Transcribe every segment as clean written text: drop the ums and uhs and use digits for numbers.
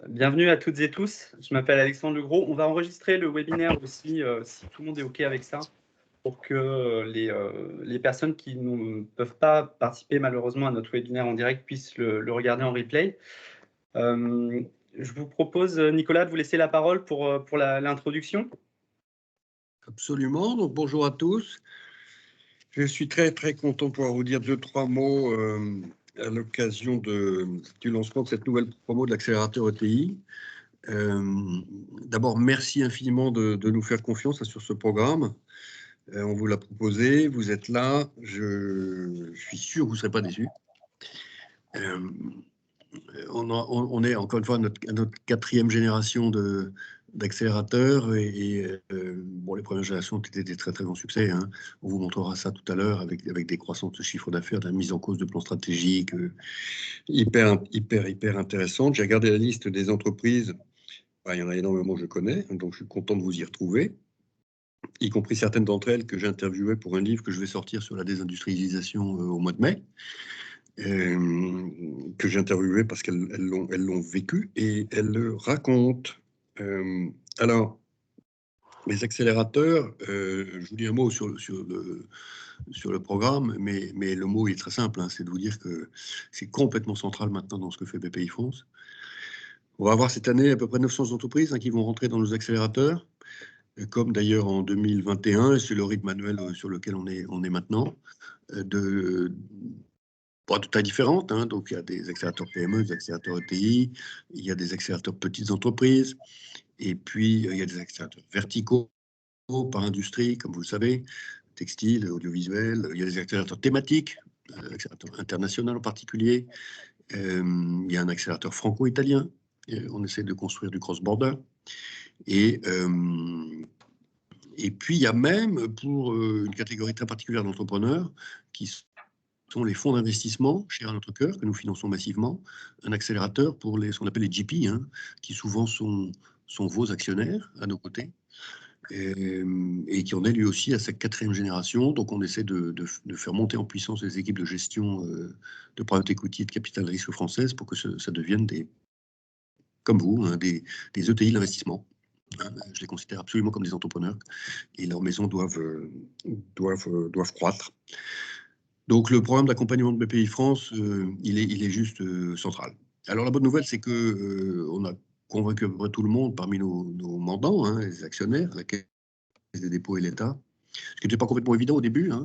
Bienvenue à toutes et tous. Je m'appelle Alexandre Legros. On va enregistrer le webinaire aussi, si tout le monde est OK avec ça, pour que les personnes qui ne peuvent pas participer malheureusement à notre webinaire en direct puissent le regarder en replay. Je vous propose, Nicolas, de vous laisser la parole pour l'introduction. Absolument. Donc, bonjour à tous. Je suis très content de pouvoir vous dire 2-3 mots à l'occasion du lancement de cette nouvelle promo de l'accélérateur ETI. D'abord, merci infiniment de nous faire confiance sur ce programme. On vous l'a proposé, vous êtes là, je suis sûr que vous ne serez pas déçus. On est encore une fois à notre 4e génération d'accélérateurs bon, les premières générations ont été des très grands succès. Hein. On vous montrera ça tout à l'heure avec des croissances de chiffre d'affaires, de la mise en cause de plans stratégiques hyper intéressantes. J'ai regardé la liste des entreprises. Il y en a énormément que je connais, donc je suis content de vous y retrouver, y compris certaines d'entre elles que j'ai interviewées pour un livre que je vais sortir sur la désindustrialisation au mois de mai. Que j'ai interviewé parce qu'elles l'ont vécu et elles le racontent. Alors, les accélérateurs, je vous dis un mot sur le programme, mais le mot est très simple, hein, c'est de vous dire que c'est complètement central maintenant dans ce que fait BPI France. On va avoir cette année à peu près 900 entreprises qui vont rentrer dans nos accélérateurs, comme d'ailleurs en 2021, et c'est le rythme annuel sur lequel on est maintenant, de tailles différentes, hein. Donc il y a des accélérateurs PME, des accélérateurs ETI, il y a des accélérateurs petites entreprises, et puis il y a des accélérateurs verticaux par industrie, comme vous le savez, textile, audiovisuel, il y a des accélérateurs thématiques, accélérateurs internationaux en particulier, il y a un accélérateur franco-italien, on essaie de construire du cross-border, et puis il y a même pour une catégorie très particulière d'entrepreneurs qui sont les fonds d'investissement, chers à notre cœur, que nous finançons massivement, un accélérateur pour ce qu'on appelle les GP, hein, qui souvent sont vos actionnaires à nos côtés, et qui en est lui aussi à sa 4e génération. Donc on essaie de faire monter en puissance les équipes de gestion de private equity et de capital risque française pour que ça devienne comme vous, hein, des ETI d'investissement. Je les considère absolument comme des entrepreneurs et leurs maisons doivent croître. Donc, le programme d'accompagnement de BPI France, il est juste central. Alors, la bonne nouvelle, c'est que on a convaincu à peu près tout le monde parmi nos mandants, hein, les actionnaires, la Caisse des dépôts et l'État, ce qui n'était pas complètement évident au début, hein,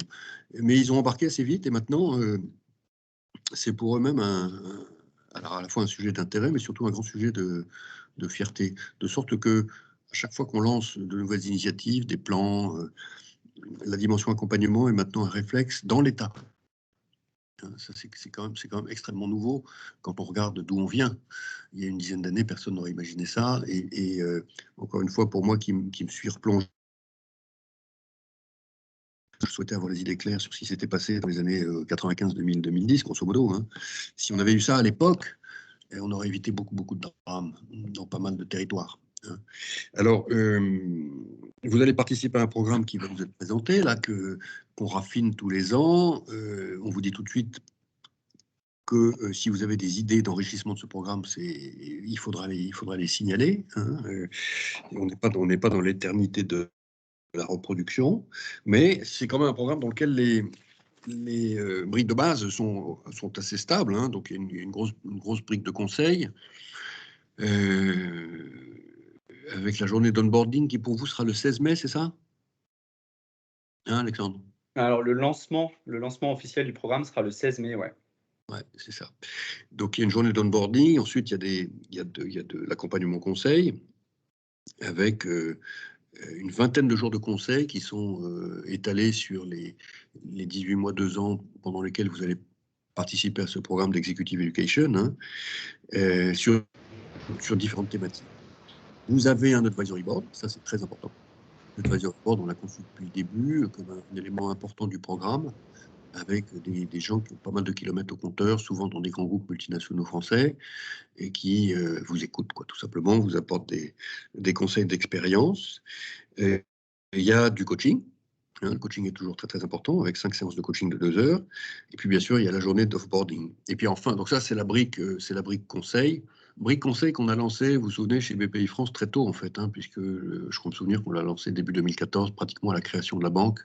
mais ils ont embarqué assez vite et maintenant, c'est pour eux-mêmes alors à la fois un sujet d'intérêt, mais surtout un grand sujet de fierté. De sorte que, à chaque fois qu'on lance de nouvelles initiatives, des plans, la dimension accompagnement est maintenant un réflexe dans l'État. Ça, c'est quand même extrêmement nouveau quand on regarde d'où on vient. Il y a une dizaine d'années, personne n'aurait imaginé ça. Et encore une fois, pour moi qui me suis replongé, je souhaitais avoir les idées claires sur ce qui s'était passé dans les années 95, 2000, 2010, grosso modo. Hein. Si on avait eu ça à l'époque, on aurait évité beaucoup de drames dans pas mal de territoires. Hein. Alors, vous allez participer à un programme qui va vous être présenté, là, qu'on raffine tous les ans. On vous dit tout de suite que si vous avez des idées d'enrichissement de ce programme, il faudra les signaler. Hein. On n'est pas dans l'éternité de la reproduction, mais c'est quand même un programme dans lequel les briques de base sont assez stables. Hein. Donc il y a une grosse brique de conseil avec la journée d'onboarding qui pour vous sera le 16 mai, c'est ça, hein, Alexandre? Alors, le lancement officiel du programme sera le 16 mai, ouais. Ouais, c'est ça. Donc, il y a une journée d'onboarding. Ensuite, il y a de l'accompagnement conseil avec une vingtaine de jours de conseils qui sont étalés sur les 18 mois, 2 ans pendant lesquels vous allez participer à ce programme d'Executive Education, hein, sur différentes thématiques. Vous avez un advisory board, ça c'est très important. L'advisory board, on l'a conçu depuis le début comme un élément important du programme, avec des gens qui ont pas mal de kilomètres au compteur, souvent dans des grands groupes multinationaux français, et qui vous écoutent, quoi, tout simplement, vous apportent des conseils d'expérience. Il y a du coaching. Hein, le coaching est toujours très important, avec 5 séances de coaching de 2 heures. Et puis, bien sûr, il y a la journée d'offboarding. Et puis enfin, donc ça, c'est la brique conseil. Brique Conseil qu'on a lancé, vous vous souvenez, chez BPI France très tôt en fait, hein, puisque je crois me souvenir qu'on l'a lancé début 2014, pratiquement à la création de la banque,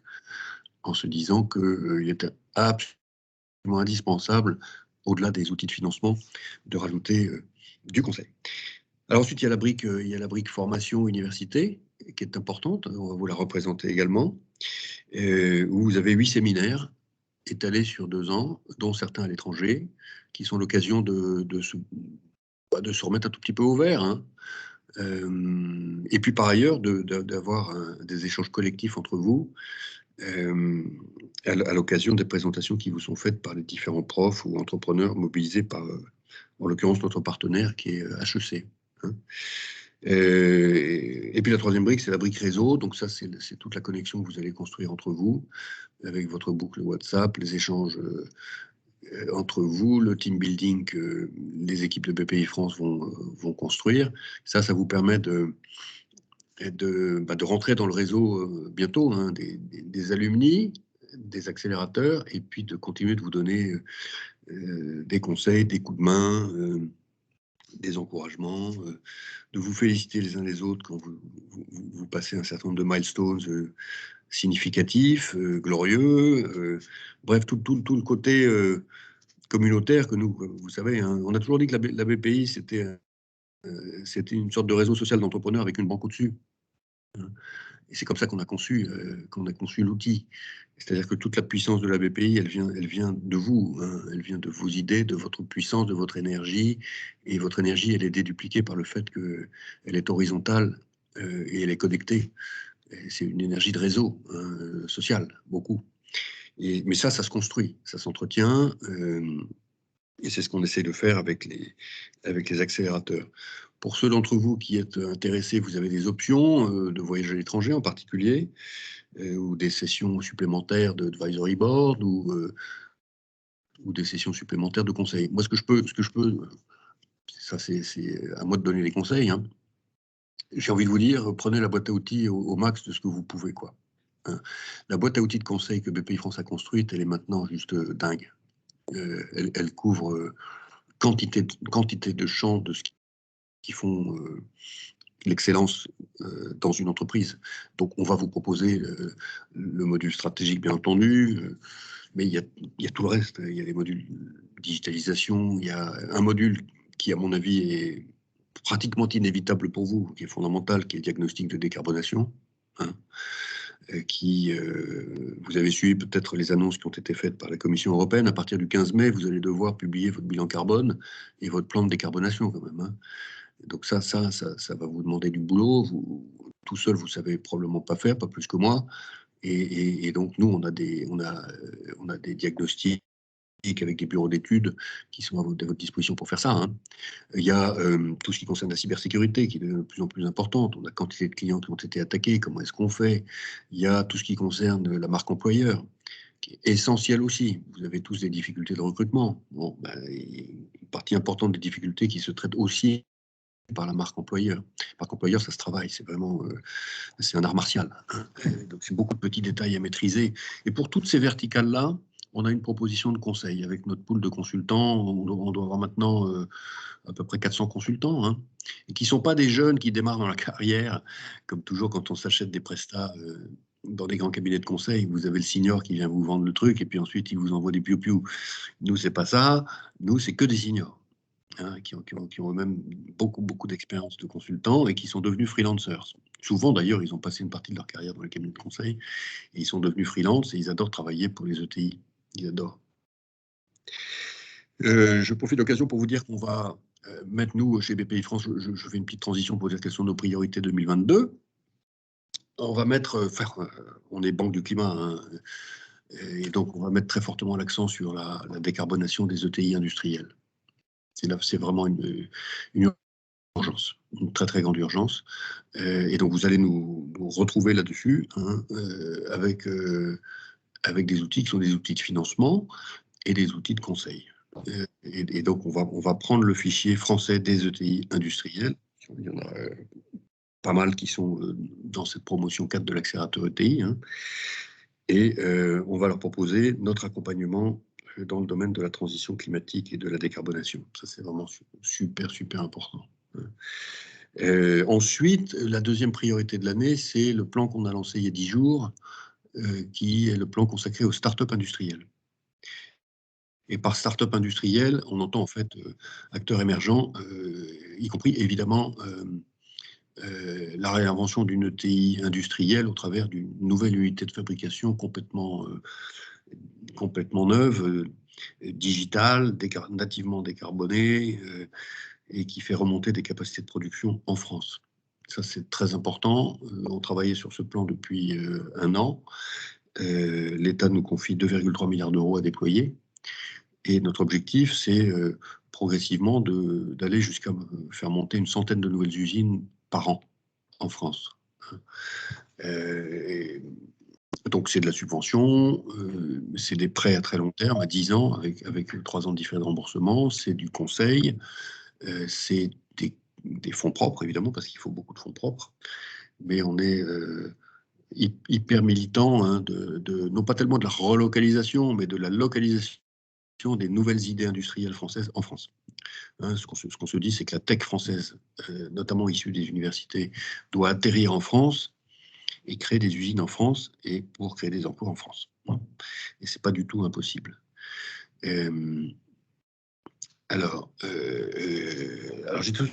en se disant qu'il était absolument indispensable, au-delà des outils de financement, de rajouter du conseil. Alors ensuite, il y a la brique formation université, qui est importante, on va vous la représenter également, où vous avez 8 séminaires étalés sur 2 ans, dont certains à l'étranger, qui sont l'occasion de se remettre un tout petit peu au vert, hein. Et puis par ailleurs, d'avoir des échanges collectifs entre vous, à l'occasion des présentations qui vous sont faites par les différents profs ou entrepreneurs mobilisés par, en l'occurrence, notre partenaire qui est HEC. Hein. Et puis la troisième brique, c'est la brique réseau. Donc ça, c'est toute la connexion que vous allez construire entre vous, avec votre boucle WhatsApp, les échanges entre vous, le team building que les équipes de BPI France vont construire. Ça vous permet de rentrer dans le réseau bientôt, hein, des alumni, des accélérateurs, et puis de continuer de vous donner des conseils, des coups de main, des encouragements, de vous féliciter les uns les autres quand vous passez un certain nombre de milestones significatifs, glorieux, bref, tout le côté communautaire que nous, vous savez, hein, on a toujours dit que la BPI, c'était une sorte de réseau social d'entrepreneurs avec une banque au-dessus. Hein. Et c'est comme ça qu'on a conçu l'outil. C'est-à-dire que toute la puissance de la BPI, elle vient de vous, hein. Elle vient de vos idées, de votre puissance, de votre énergie. Et votre énergie, elle est dédupliquée par le fait qu'elle est horizontale et elle est connectée. C'est une énergie de réseau social, beaucoup. Mais ça se construit, ça s'entretient. Et c'est ce qu'on essaie de faire avec les accélérateurs. Pour ceux d'entre vous qui êtes intéressés, vous avez des options de voyage à l'étranger en particulier, ou des sessions supplémentaires d'advisory board, ou des sessions supplémentaires de conseil. Moi, ce que je peux, ça c'est à moi de donner les conseils, hein. J'ai envie de vous dire, prenez la boîte à outils au max de ce que vous pouvez, quoi. Hein. La boîte à outils de conseil que BPI France a construite, elle est maintenant juste dingue. Elle couvre quantité de champs de ce qui font l'excellence dans une entreprise. Donc, on va vous proposer le module stratégique, bien entendu, mais il y a tout le reste. Il y a les modules digitalisation, il y a un module qui, à mon avis, est pratiquement inévitable pour vous, qui est fondamental, qui est le diagnostic de décarbonation. Hein, vous avez suivi peut-être les annonces qui ont été faites par la Commission européenne. À partir du 15 mai, vous allez devoir publier votre bilan carbone et votre plan de décarbonation quand même. Hein. Donc ça va vous demander du boulot. Tout seul, vous savez probablement pas faire, pas plus que moi. Et donc nous, on a des diagnostics avec des bureaux d'études qui sont à votre disposition pour faire ça. Hein. Il y a tout ce qui concerne la cybersécurité qui devient de plus en plus importante. On a quantité de clients qui ont été attaqués, comment est-ce qu'on fait? Il y a tout ce qui concerne la marque employeur, qui est essentiel aussi. Vous avez tous des difficultés de recrutement. Bon, une partie importante des difficultés qui se traitent aussi par la marque employeur. La marque employeur, ça se travaille, c'est vraiment c'est un art martial. Hein. Donc c'est beaucoup de petits détails à maîtriser. Et pour toutes ces verticales-là, on a une proposition de conseil avec notre pool de consultants. On doit avoir maintenant à peu près 400 consultants, hein, et qui ne sont pas des jeunes qui démarrent dans la carrière, comme toujours quand on s'achète des prestats dans des grands cabinets de conseil. Vous avez le senior qui vient vous vendre le truc et puis ensuite il vous envoie des piou-piou. Nous, c'est pas ça. Nous, c'est que des seniors. Hein, qui ont même beaucoup d'expérience de consultants et qui sont devenus freelancers. Souvent, d'ailleurs, ils ont passé une partie de leur carrière dans les cabinets de conseil et ils sont devenus freelance et ils adorent travailler pour les ETI. Ils adorent. Je profite de l'occasion pour vous dire qu'on va mettre, nous, chez BPI France, je fais une petite transition pour dire quelles sont nos priorités 2022. On va mettre, on est banque du climat, hein, et donc on va mettre très fortement l'accent sur la décarbonation des ETI industriels. C'est vraiment une urgence, une très grande urgence. Et donc vous allez nous retrouver là-dessus, hein, avec des outils qui sont des outils de financement et des outils de conseil. Et donc on va prendre le fichier français des ETI industriels. Il y en a pas mal qui sont dans cette promotion 4 de l'accélérateur ETI. Hein, et on va leur proposer notre accompagnement dans le domaine de la transition climatique et de la décarbonation. Ça, c'est vraiment super, super important. Ensuite, la deuxième priorité de l'année, c'est le plan qu'on a lancé il y a 10 jours, qui est le plan consacré aux startups industrielles. Et par start-up industrielle, on entend en fait acteurs émergents, y compris évidemment la réinvention d'une ETI industrielle au travers d'une nouvelle unité de fabrication complètement neuve, digitale, nativement décarbonée, et qui fait remonter des capacités de production en France. Ça, c'est très important. On travaillait sur ce plan depuis 1 an. L'État nous confie 2,3 milliards d'euros à déployer. Et notre objectif, c'est progressivement d'aller jusqu'à faire monter une centaine de nouvelles usines par an en France. Donc, c'est de la subvention, c'est des prêts à très long terme, à 10 ans, avec 3 ans de différé de remboursement, c'est du conseil, c'est des fonds propres, évidemment, parce qu'il faut beaucoup de fonds propres, mais on est hyper militant non pas tellement de la relocalisation, mais de la localisation des nouvelles idées industrielles françaises en France. Hein, ce qu'on se dit, c'est que la tech française, notamment issue des universités, doit atterrir en France et créer des usines en France et pour créer des emplois en France. Et c'est pas du tout impossible. Alors j'ai tout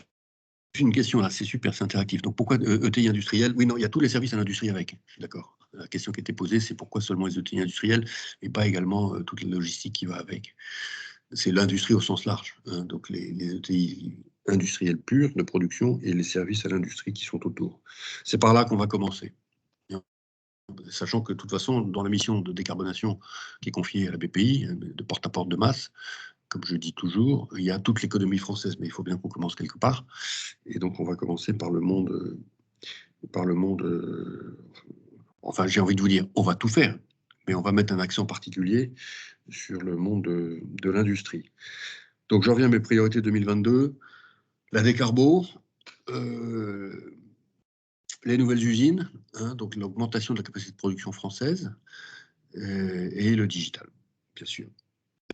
une question là, c'est super, c'est interactif. Donc pourquoi ETI industriel? Oui, non, il y a tous les services à l'industrie avec, je suis d'accord. La question qui était posée, c'est pourquoi seulement les ETI industriels et pas également toute la logistique qui va avec. C'est l'industrie au sens large, hein, donc les ETI industriels purs de production et les services à l'industrie qui sont autour. C'est par là qu'on va commencer. Sachant que de toute façon, dans la mission de décarbonation qui est confiée à la BPI, de porte-à-porte de masse, comme je dis toujours, il y a toute l'économie française, mais il faut bien qu'on commence quelque part. Et donc, on va commencer par le monde. Enfin, j'ai envie de vous dire, on va tout faire, mais on va mettre un accent particulier sur le monde de l'industrie. Donc, j'en reviens à mes priorités 2022. La décarbo, les nouvelles usines, hein, donc l'augmentation de la capacité de production française, et le digital, bien sûr.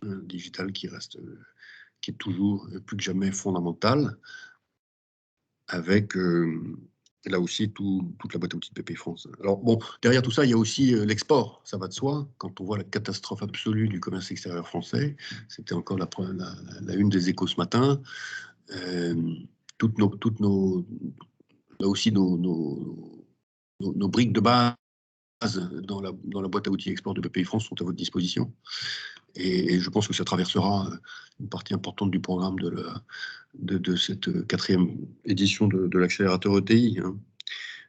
Le digital qui est toujours plus que jamais fondamental, avec là aussi toute la boîte à outils de BPI France. Alors bon, derrière tout ça, il y a aussi l'export, ça va de soi. Quand on voit la catastrophe absolue du commerce extérieur français, c'était encore la une des Échos ce matin. Là aussi nos briques de base dans la boîte à outils export de BPI France sont à votre disposition. Et je pense que ça traversera une partie importante du programme de cette 4e édition de l'accélérateur ETI. Hein.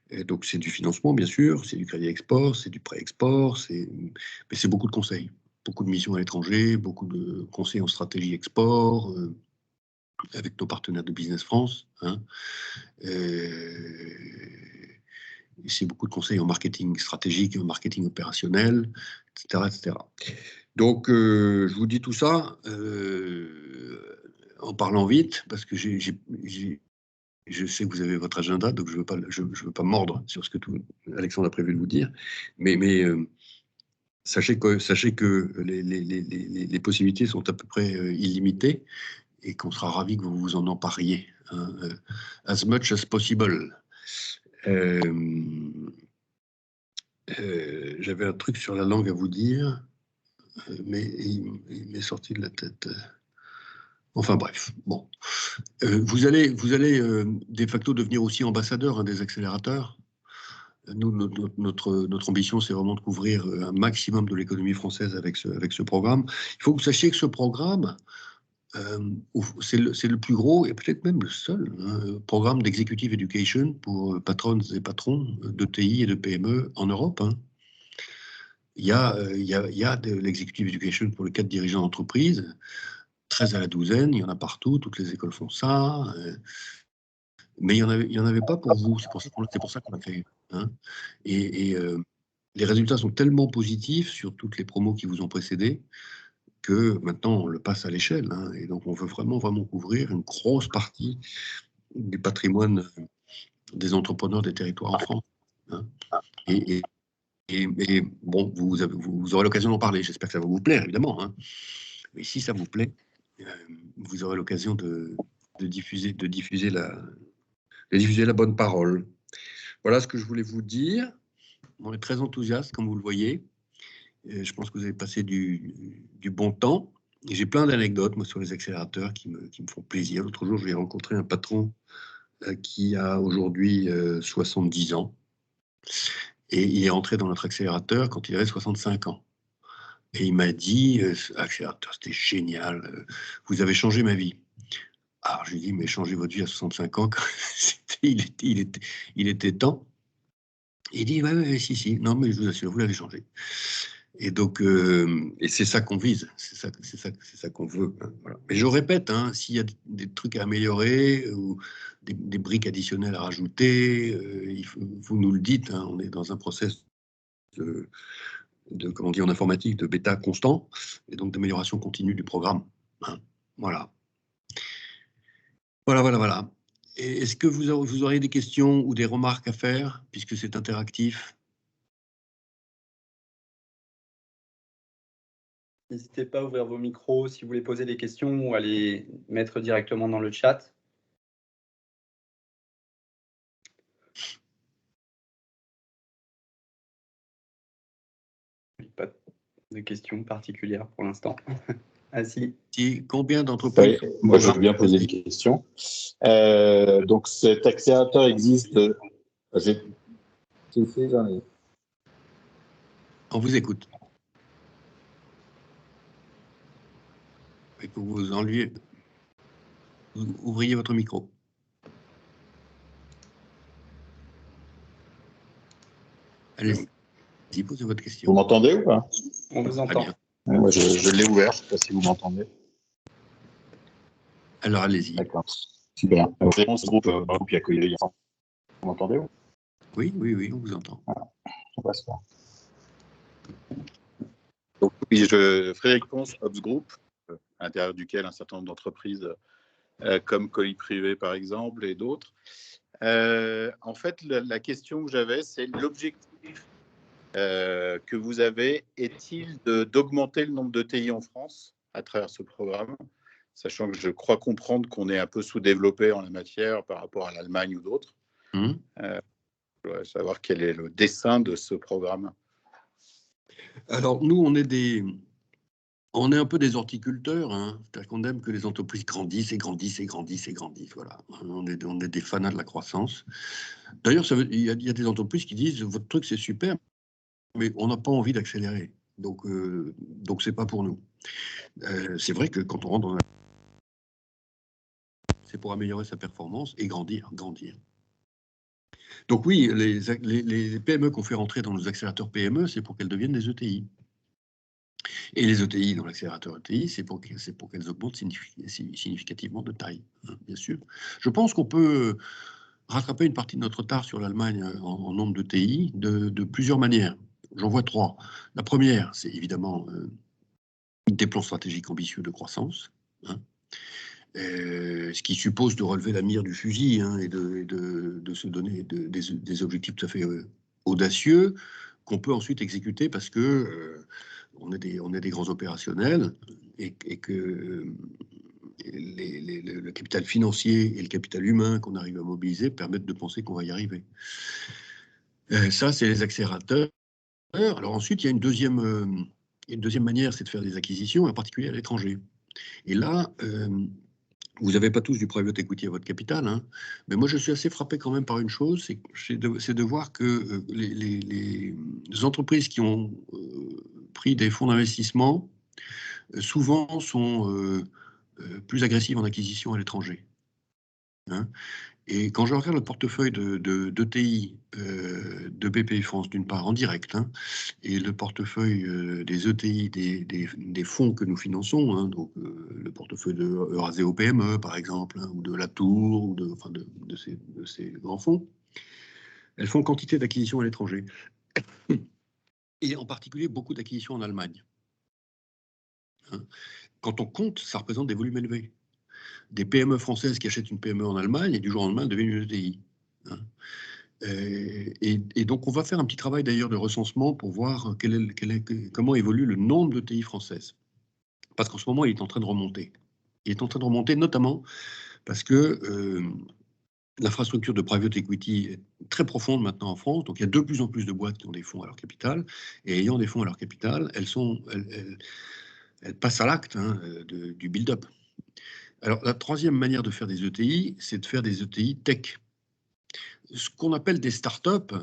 Et donc c'est du financement, bien sûr, c'est du crédit export, c'est du prêt export, mais c'est beaucoup de conseils, beaucoup de missions à l'étranger, beaucoup de conseils en stratégie export, avec nos partenaires de Business France. Hein. Et c'est beaucoup de conseils en marketing stratégique, en marketing opérationnel, etc. etc. Donc, je vous dis tout ça en parlant vite, parce que je sais que vous avez votre agenda, donc je veux pas mordre sur ce que Alexandre a prévu de vous dire, mais sachez que les possibilités sont à peu près illimitées et qu'on sera ravis que vous vous en empariez, hein, as much as possible. J'avais un truc sur la langue à vous dire, mais il m'est sorti de la tête. Enfin bref, bon. Vous allez de facto devenir aussi ambassadeur, hein, des accélérateurs. Nous, notre ambition, c'est vraiment de couvrir un maximum de l'économie française avec ce programme. Il faut que vous sachiez que ce programme, c'est le plus gros et peut-être même le seul programme d'executive education pour patronnes et patrons d'ETI et de PME en Europe. Hein. Il y a de l'executive education pour les 4 dirigeants d'entreprise, 13 à la douzaine, il y en a partout, toutes les écoles font ça, mais il n'y en avait pas pour vous, c'est pour ça qu'on l'a fait. Hein. Et les résultats sont tellement positifs sur toutes les promos qui vous ont précédé que maintenant on le passe à l'échelle, hein, et donc on veut vraiment couvrir une grosse partie du patrimoine des entrepreneurs des territoires en France. Hein. Et bon, vous aurez l'occasion d'en parler, j'espère que ça va vous plaire, évidemment. Hein. Mais si ça vous plaît, vous aurez l'occasion de diffuser la bonne parole. Voilà ce que je voulais vous dire. On est très enthousiaste, comme vous le voyez. Je pense que vous avez passé du bon temps. J'ai plein d'anecdotes, moi, sur les accélérateurs qui me font plaisir. L'autre jour, j'ai rencontré un patron qui a aujourd'hui 70 ans. Et il est rentré dans notre accélérateur quand il avait 65 ans. Et il m'a dit, accélérateur, c'était génial, vous avez changé ma vie. Alors, je lui ai dit, mais changer votre vie à 65 ans, il était temps. Il dit, ouais, si, non, mais je vous assure, vous l'avez changé. Et donc, et c'est ça qu'on vise, c'est ça qu'on veut. Hein, voilà. Mais je répète, hein, s'il y a des trucs à améliorer ou des briques additionnelles à rajouter, vous nous le dites. Hein, on est dans un process comment dire, en informatique, de bêta constant, et donc d'amélioration continue du programme. Hein, voilà. Voilà. Est-ce que vous auriez des questions ou des remarques à faire, puisque c'est interactif? N'hésitez pas à ouvrir vos micros si vous voulez poser des questions ou à les mettre directement dans le chat. Pas de questions particulières pour l'instant. Ah si. Combien d'entreprises? Moi, je veux bien poser des questions. Donc, cet accélérateur existe. On vous écoute. Il faut que vous ouvriez votre micro. Allez-y, posez votre question. Vous m'entendez ou pas? On vous entend. Moi, je l'ai ouvert, je ne sais pas si vous m'entendez. Alors, allez-y. D'accord, super. Réponse du groupe, il y a que les enfants. Vous m'entendez? Oui, on vous entend. Voilà. On va se faire. Donc, oui, Frédéric Ponce, Ops Group, à l'intérieur duquel un certain nombre d'entreprises comme Colis Privé, par exemple, et d'autres. En fait, la question que j'avais, c'est l'objectif que vous avez est-il d'augmenter le nombre de TI en France à travers ce programme, sachant que je crois comprendre qu'on est un peu sous-développé en la matière par rapport à l'Allemagne ou d'autres. Je voudrais savoir quel est le dessein de ce programme. Alors, nous, on est un peu des horticulteurs, hein. C'est-à-dire qu'on aime que les entreprises grandissent et grandissent et grandissent et grandissent. Voilà. On est des fanats de la croissance. D'ailleurs, il y a des entreprises qui disent votre truc c'est super, mais on n'a pas envie d'accélérer. Donc c'est pas pour nous. C'est vrai que quand on rentre dans c'est pour améliorer sa performance et grandir. Donc oui, les PME qu'on fait rentrer dans nos accélérateurs PME, c'est pour qu'elles deviennent des ETI. Et les ETI dans l'accélérateur ETI, c'est pour qu'elles augmentent significativement de taille, hein, bien sûr. Je pense qu'on peut rattraper une partie de notre retard sur l'Allemagne en nombre de TI de plusieurs manières. J'en vois trois. La première, c'est évidemment des plans stratégiques ambitieux de croissance, hein, ce qui suppose de relever la mire du fusil, hein, et de se donner des objectifs tout à fait audacieux qu'on peut ensuite exécuter parce que on est des grands opérationnels et que le capital financier et le capital humain qu'on arrive à mobiliser permettent de penser qu'on va y arriver. Ça, c'est les accélérateurs. Alors ensuite, il y a une deuxième manière, c'est de faire des acquisitions, en particulier à l'étranger. Et là, vous n'avez pas tous du private equity à votre capital, hein, mais moi je suis assez frappé quand même par une chose, c'est de voir que les entreprises qui ont pris des fonds d'investissement souvent sont plus agressives en acquisition à l'étranger. Hein. Et quand je regarde le portefeuille d'ETI de BPI France, d'une part en direct, hein, et le portefeuille des ETI des fonds que nous finançons, hein, donc le portefeuille de Euraseo PME, par exemple, hein, ou de Latour, ou de ces grands fonds, elles font quantité d'acquisitions à l'étranger. Et en particulier, beaucoup d'acquisitions en Allemagne. Hein. Quand on compte, ça représente des volumes élevés. Des PME françaises qui achètent une PME en Allemagne et du jour au lendemain deviennent une ETI. Hein. Et donc, on va faire un petit travail d'ailleurs de recensement pour voir comment évolue le nombre de TI françaises. parce qu'en ce moment, il est en train de remonter. Il est en train de remonter notamment parce que l'infrastructure de private equity est très profonde maintenant en France. Donc, il y a de plus en plus de boîtes qui ont des fonds à leur capital. Et ayant des fonds à leur capital, elles passent à l'acte du build-up. Alors, la troisième manière de faire des ETI, c'est de faire des ETI tech. Ce qu'on appelle des startups,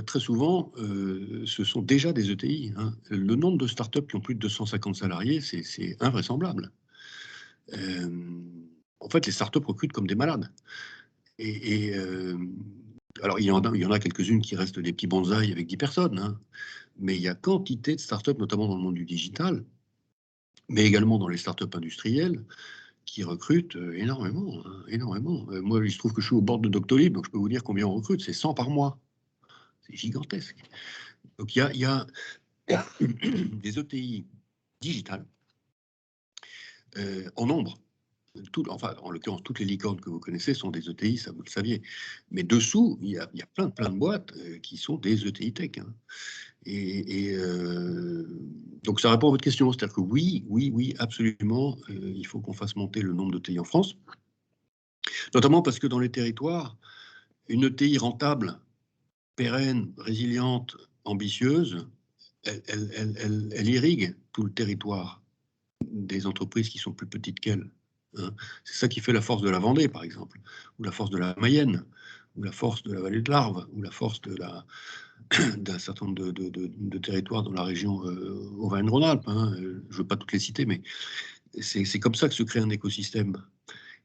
très souvent, ce sont déjà des ETI. Le nombre de startups qui ont plus de 250 salariés, c'est invraisemblable. En fait, les startups recrutent comme des malades. Alors, il y en a quelques-unes qui restent des petits bonsaïs avec 10 personnes, mais il y a quantité de startups, notamment dans le monde du digital, mais également dans les startups industrielles, qui recrutent énormément. Énormément. Moi, il se trouve que je suis au bord de Doctolib, donc je peux vous dire combien on recrute. C'est 100 par mois. C'est gigantesque. Donc, il y a des ETI digitales en nombre. Enfin, en l'occurrence, toutes les licornes que vous connaissez sont des ETI, ça vous le saviez. Mais dessous, il y a plein de boîtes qui sont des ETI tech. Donc, ça répond à votre question. C'est-à-dire que oui, absolument, il faut qu'on fasse monter le nombre d'ETI en France. Notamment parce que dans les territoires, une ETI rentable, pérenne, résiliente, ambitieuse, elle irrigue tout le territoire des entreprises qui sont plus petites qu'elle. C'est ça qui fait la force de la Vendée, par exemple, ou la force de la Mayenne, ou la force de la vallée de l'Arve, ou la force d'un certain nombre de territoires dans la région Auvergne-Rhône-Alpes. Je ne veux pas toutes les citer, mais c'est comme ça que se crée un écosystème.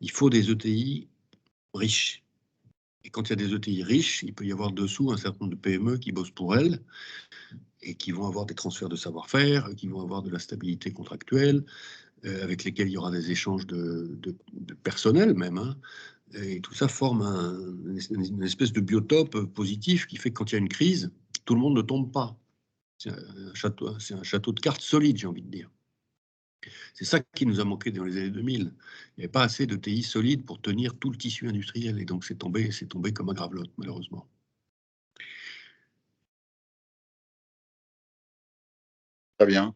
Il faut des ETI riches. Et quand il y a des ETI riches, il peut y avoir dessous un certain nombre de PME qui bossent pour elles et qui vont avoir des transferts de savoir-faire, qui vont avoir de la stabilité contractuelle, avec lesquels il y aura des échanges de personnel même. Et tout ça forme une espèce de biotope positif qui fait que quand il y a une crise, tout le monde ne tombe pas. C'est un château de cartes solide, j'ai envie de dire. C'est ça qui nous a manqué dans les années 2000. Il n'y avait pas assez de TI solides pour tenir tout le tissu industriel. Et donc, c'est tombé comme un gravelotte, malheureusement. Très bien.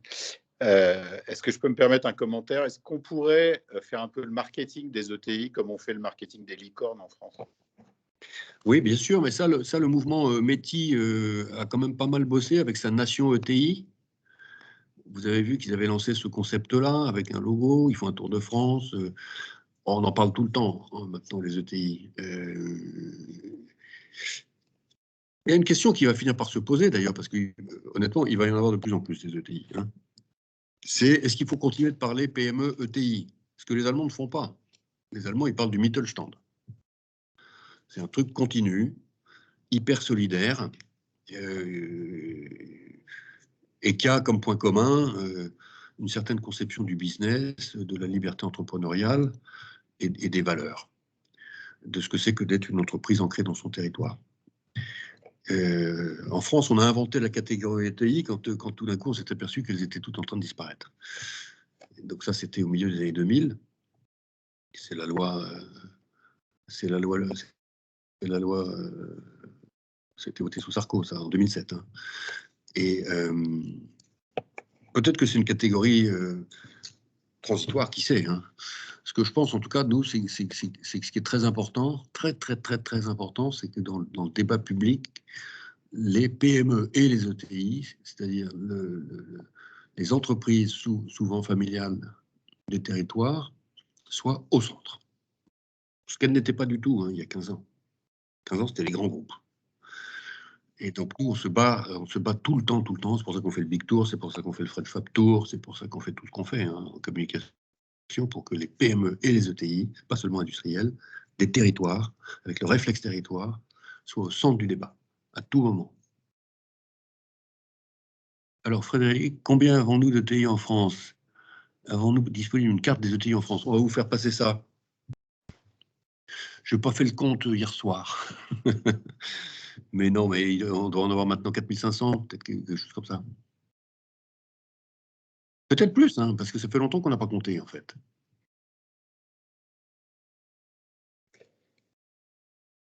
Est-ce que je peux me permettre un commentaire? Est-ce qu'on pourrait faire un peu le marketing des ETI comme on fait le marketing des licornes en France? Oui, bien sûr, mais ça, le mouvement METI a quand même pas mal bossé avec sa nation ETI. Vous avez vu qu'ils avaient lancé ce concept-là avec un logo, ils font un tour de France. On en parle tout le temps, maintenant, les ETI. Il y a une question qui va finir par se poser, d'ailleurs, parce que, honnêtement, il va y en avoir de plus en plus, des ETI. C'est, est-ce qu'il faut continuer de parler PME, ETI? Ce que les Allemands ne font pas. Les Allemands, ils parlent du Mittelstand. C'est un truc continu, hyper solidaire, et qui a comme point commun une certaine conception du business, de la liberté entrepreneuriale et des valeurs, de ce que c'est que d'être une entreprise ancrée dans son territoire. En France, on a inventé la catégorie ETI quand tout d'un coup, on s'est aperçu qu'elles étaient toutes en train de disparaître. Donc ça, c'était au milieu des années 2000. C'est la loi... c'était voté sous Sarko, ça, en 2007. Et peut-être que c'est une catégorie transitoire, qui sait. Ce que je pense, en tout cas, nous, c'est que ce qui est très important, très important, c'est que dans le débat public, les PME et les ETI, c'est-à-dire les entreprises souvent familiales des territoires, soient au centre. Ce qu'elles n'étaient pas du tout il y a 15 ans. 15 ans, c'était les grands groupes. Et donc, nous, on se bat tout le temps. C'est pour ça qu'on fait le Big Tour, c'est pour ça qu'on fait le French Fab Tour, c'est pour ça qu'on fait tout ce qu'on fait en communication, pour que les PME et les ETI, pas seulement industriels, des territoires, avec le réflexe territoire, soient au centre du débat, à tout moment. Alors, Frédéric, combien avons-nous d'ETI en France? Avons-nous disponible une carte des ETI en France? On va vous faire passer ça. Je n'ai pas fait le compte hier soir. Mais non, mais on doit en avoir maintenant 4500, peut-être quelque chose comme ça. Peut-être plus, parce que ça fait longtemps qu'on n'a pas compté, en fait.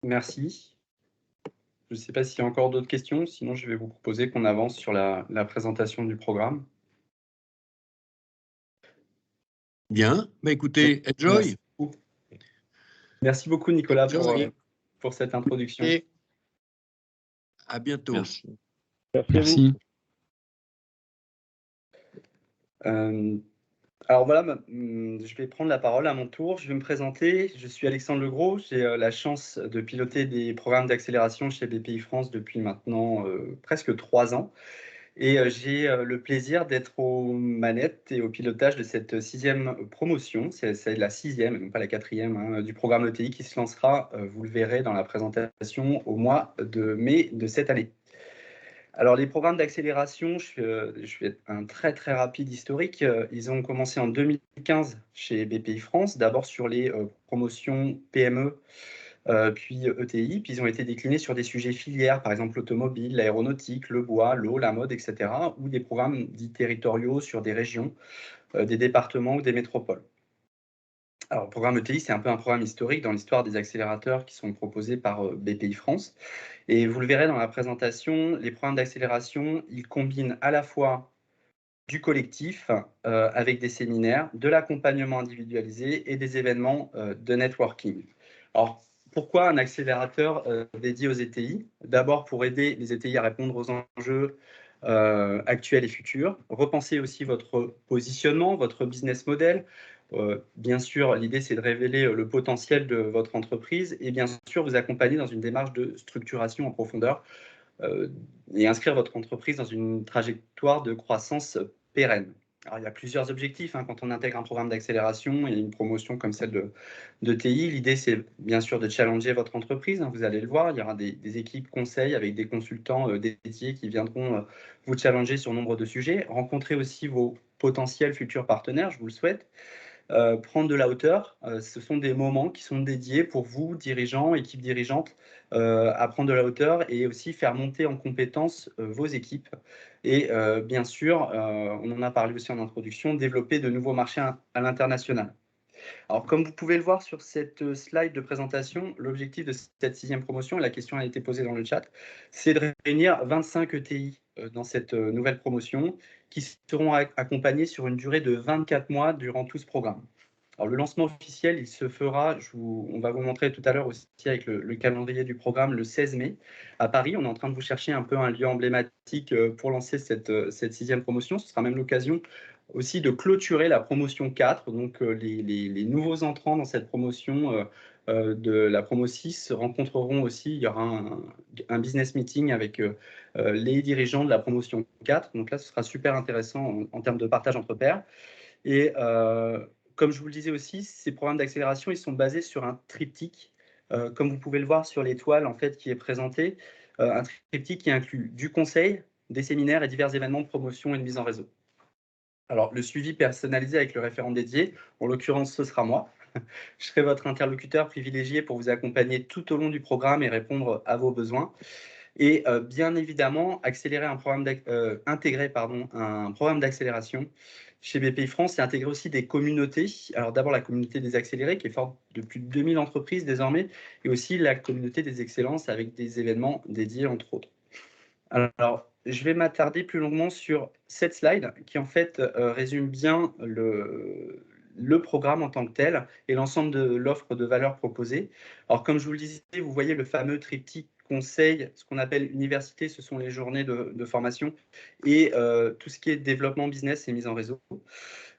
Merci. Je ne sais pas s'il y a encore d'autres questions, sinon je vais vous proposer qu'on avance sur la présentation du programme. Bien. Bah, écoutez, enjoy. Merci beaucoup, Nicolas, Enjoy. pour cette introduction. Et à bientôt. Merci. Merci à vous. Alors voilà, je vais prendre la parole à mon tour. Je vais me présenter. Je suis Alexandre Legros. J'ai la chance de piloter des programmes d'accélération chez BPI France depuis maintenant presque 3 ans. Et j'ai le plaisir d'être aux manettes et au pilotage de cette 6e promotion. C'est la 6e, et non pas la 4e, hein, du programme ETI qui se lancera, vous le verrez dans la présentation, au mois de mai de cette année. Alors, les programmes d'accélération, je fais un très très rapide historique. Ils ont commencé en 2015 chez BPI France, d'abord sur les promotions PME, puis ETI, puis ils ont été déclinés sur des sujets filières, par exemple l'automobile, l'aéronautique, le bois, l'eau, la mode, etc., ou des programmes dits territoriaux sur des régions, des départements ou des métropoles. Alors, le programme ETI, c'est un peu un programme historique dans l'histoire des accélérateurs qui sont proposés par BPI France. Et vous le verrez dans la présentation, les programmes d'accélération, ils combinent à la fois du collectif avec des séminaires, de l'accompagnement individualisé et des événements de networking. Alors, pourquoi un accélérateur dédié aux ETI? D'abord pour aider les ETI à répondre aux enjeux actuels et futurs, repenser aussi votre positionnement, votre business model. Bien sûr, l'idée, c'est de révéler le potentiel de votre entreprise et bien sûr, vous accompagner dans une démarche de structuration en profondeur et inscrire votre entreprise dans une trajectoire de croissance pérenne. Alors, il y a plusieurs objectifs quand on intègre un programme d'accélération et une promotion comme celle de TI. L'idée, c'est bien sûr de challenger votre entreprise. Vous allez le voir, il y aura des équipes conseils avec des consultants dédiés qui viendront vous challenger sur nombre de sujets. Rencontrer aussi vos potentiels futurs partenaires, je vous le souhaite. Prendre de la hauteur, ce sont des moments qui sont dédiés pour vous, dirigeants, équipes dirigeantes, à prendre de la hauteur et aussi faire monter en compétences vos équipes. Et bien sûr, on en a parlé aussi en introduction, développer de nouveaux marchés à l'international. Alors, comme vous pouvez le voir sur cette slide de présentation, l'objectif de cette 6e promotion, et la question a été posée dans le chat, c'est de réunir 25 ETI dans cette nouvelle promotion qui seront accompagnés sur une durée de 24 mois durant tout ce programme. Alors, le lancement officiel, il se fera, on va vous montrer tout à l'heure aussi avec le calendrier du programme, le 16 mai à Paris. On est en train de vous chercher un peu un lieu emblématique pour lancer cette 6e promotion. Ce sera même l'occasion aussi de clôturer la promotion 4. Donc, les nouveaux entrants dans cette promotion de la promo 6 rencontreront aussi, il y aura un business meeting avec les dirigeants de la promotion 4. Donc là, ce sera super intéressant en termes de partage entre pairs. Et comme je vous le disais aussi, ces programmes d'accélération, ils sont basés sur un triptyque, comme vous pouvez le voir sur l'étoile en fait, qui est présenté, un triptyque qui inclut du conseil, des séminaires et divers événements de promotion et de mise en réseau. Alors, le suivi personnalisé avec le référent dédié, en l'occurrence, ce sera moi. Je serai votre interlocuteur privilégié pour vous accompagner tout au long du programme et répondre à vos besoins. Et bien évidemment, intégrer un programme d'accélération chez BPI France et intégrer aussi des communautés. Alors d'abord la communauté des accélérés qui est forte de plus de 2000 entreprises désormais et aussi la communauté des excellences avec des événements dédiés entre autres. Alors je vais m'attarder plus longuement sur cette slide qui en fait résume bien le programme en tant que tel et l'ensemble de l'offre de valeur proposée. Alors comme je vous le disais, vous voyez le fameux triptyque conseil, ce qu'on appelle université, ce sont les journées de formation et tout ce qui est développement business et mise en réseau.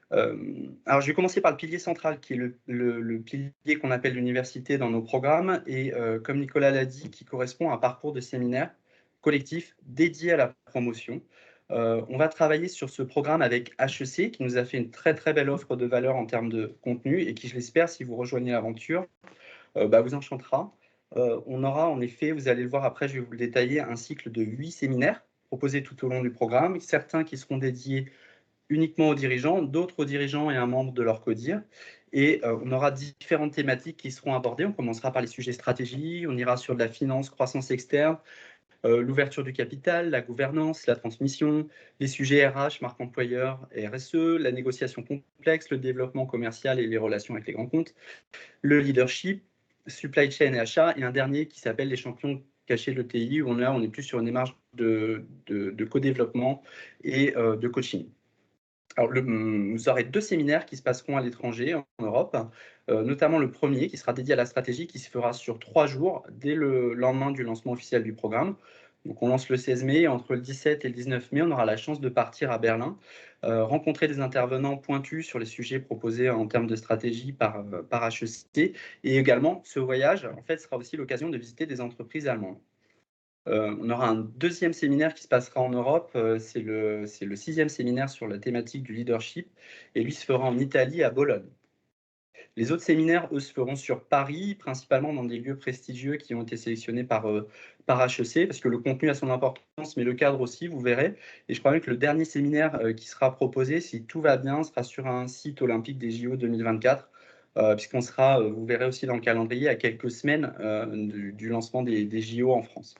Alors, je vais commencer par le pilier central, qui est le pilier qu'on appelle l'université dans nos programmes, et comme Nicolas l'a dit, qui correspond à un parcours de séminaire collectif dédié à la promotion. On va travailler sur ce programme avec HEC, qui nous a fait une très très belle offre de valeur en termes de contenu, et qui, je l'espère, si vous rejoignez l'aventure, vous enchantera. On aura en effet, vous allez le voir après, je vais vous le détailler, un cycle de 8 séminaires proposés tout au long du programme, certains qui seront dédiés uniquement aux dirigeants, d'autres aux dirigeants et à un membre de leur CODIR. Et on aura différentes thématiques qui seront abordées. On commencera par les sujets stratégie, on ira sur de la finance, croissance externe, l'ouverture du capital, la gouvernance, la transmission, les sujets RH, marque employeur et RSE, la négociation complexe, le développement commercial et les relations avec les grands comptes, le leadership, supply chain et achat, et un dernier qui s'appelle les champions cachés de l'ETI, où on est plus sur une démarche de co-développement et de coaching. Alors, vous aurez 2 séminaires qui se passeront à l'étranger, en Europe, notamment le premier qui sera dédié à la stratégie, qui se fera sur 3 jours, dès le lendemain du lancement officiel du programme. Donc on lance le 16 mai, et entre le 17 et le 19 mai, on aura la chance de partir à Berlin, rencontrer des intervenants pointus sur les sujets proposés en termes de stratégie par HEC. Et également, ce voyage, en fait, sera aussi l'occasion de visiter des entreprises allemandes. On aura un 2e séminaire qui se passera en Europe, c'est le 6e séminaire sur la thématique du leadership, et lui se fera en Italie, à Bologne. Les autres séminaires, eux, se feront sur Paris, principalement dans des lieux prestigieux qui ont été sélectionnés par HEC, parce que le contenu a son importance, mais le cadre aussi, vous verrez. Et je crois même que le dernier séminaire qui sera proposé, si tout va bien, sera sur un site olympique des JO 2024, puisqu'on sera, vous verrez aussi dans le calendrier, à quelques semaines du lancement des JO en France.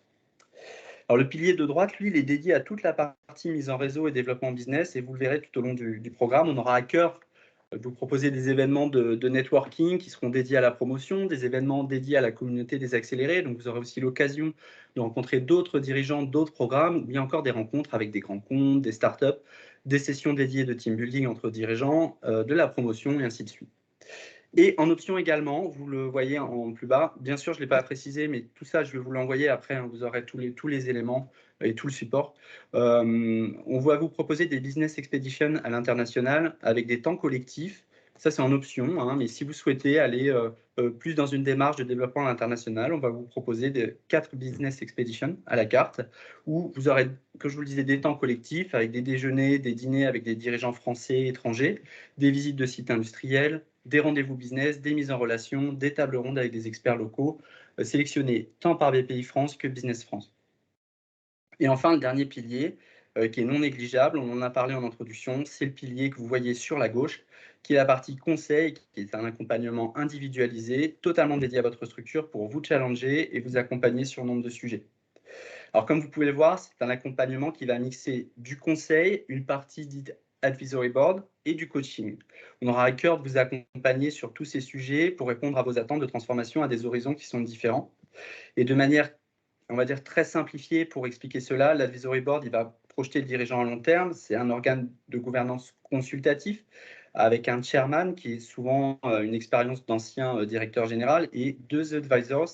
Alors, le pilier de droite, lui, il est dédié à toute la partie mise en réseau et développement business, et vous le verrez tout au long du programme. On aura à cœur de vous proposer des événements de networking qui seront dédiés à la promotion, des événements dédiés à la communauté des accélérés. Donc, vous aurez aussi l'occasion de rencontrer d'autres dirigeants d'autres programmes, ou bien encore des rencontres avec des grands comptes, des startups, des sessions dédiées de team building entre dirigeants, de la promotion, et ainsi de suite. Et en option également, vous le voyez en plus bas, bien sûr, je ne l'ai pas précisé, mais tout ça, je vais vous l'envoyer après, hein, vous aurez tous les éléments et tout le support. On va vous proposer des business expeditions à l'international avec des temps collectifs. Ça, c'est en option, hein, mais si vous souhaitez aller plus dans une démarche de développement à l'international, on va vous proposer 4 business expeditions à la carte, où vous aurez, comme je vous le disais, des temps collectifs avec des déjeuners, des dîners avec des dirigeants français et étrangers, des visites de sites industriels, des rendez-vous business, des mises en relation, des tables rondes avec des experts locaux, sélectionnés tant par BPI France que Business France. Et enfin, le dernier pilier, qui est non négligeable, on en a parlé en introduction, c'est le pilier que vous voyez sur la gauche, qui est la partie conseil, qui est un accompagnement individualisé, totalement dédié à votre structure pour vous challenger et vous accompagner sur nombre de sujets. Alors, comme vous pouvez le voir, c'est un accompagnement qui va mixer du conseil, une partie dite advisory board et du coaching. On aura à cœur de vous accompagner sur tous ces sujets pour répondre à vos attentes de transformation à des horizons qui sont différents. Et de manière, on va dire, très simplifiée pour expliquer cela, l'advisory board, il va projeter le dirigeant à long terme. C'est un organe de gouvernance consultatif avec un chairman qui est souvent une expérience d'ancien directeur général et 2 advisors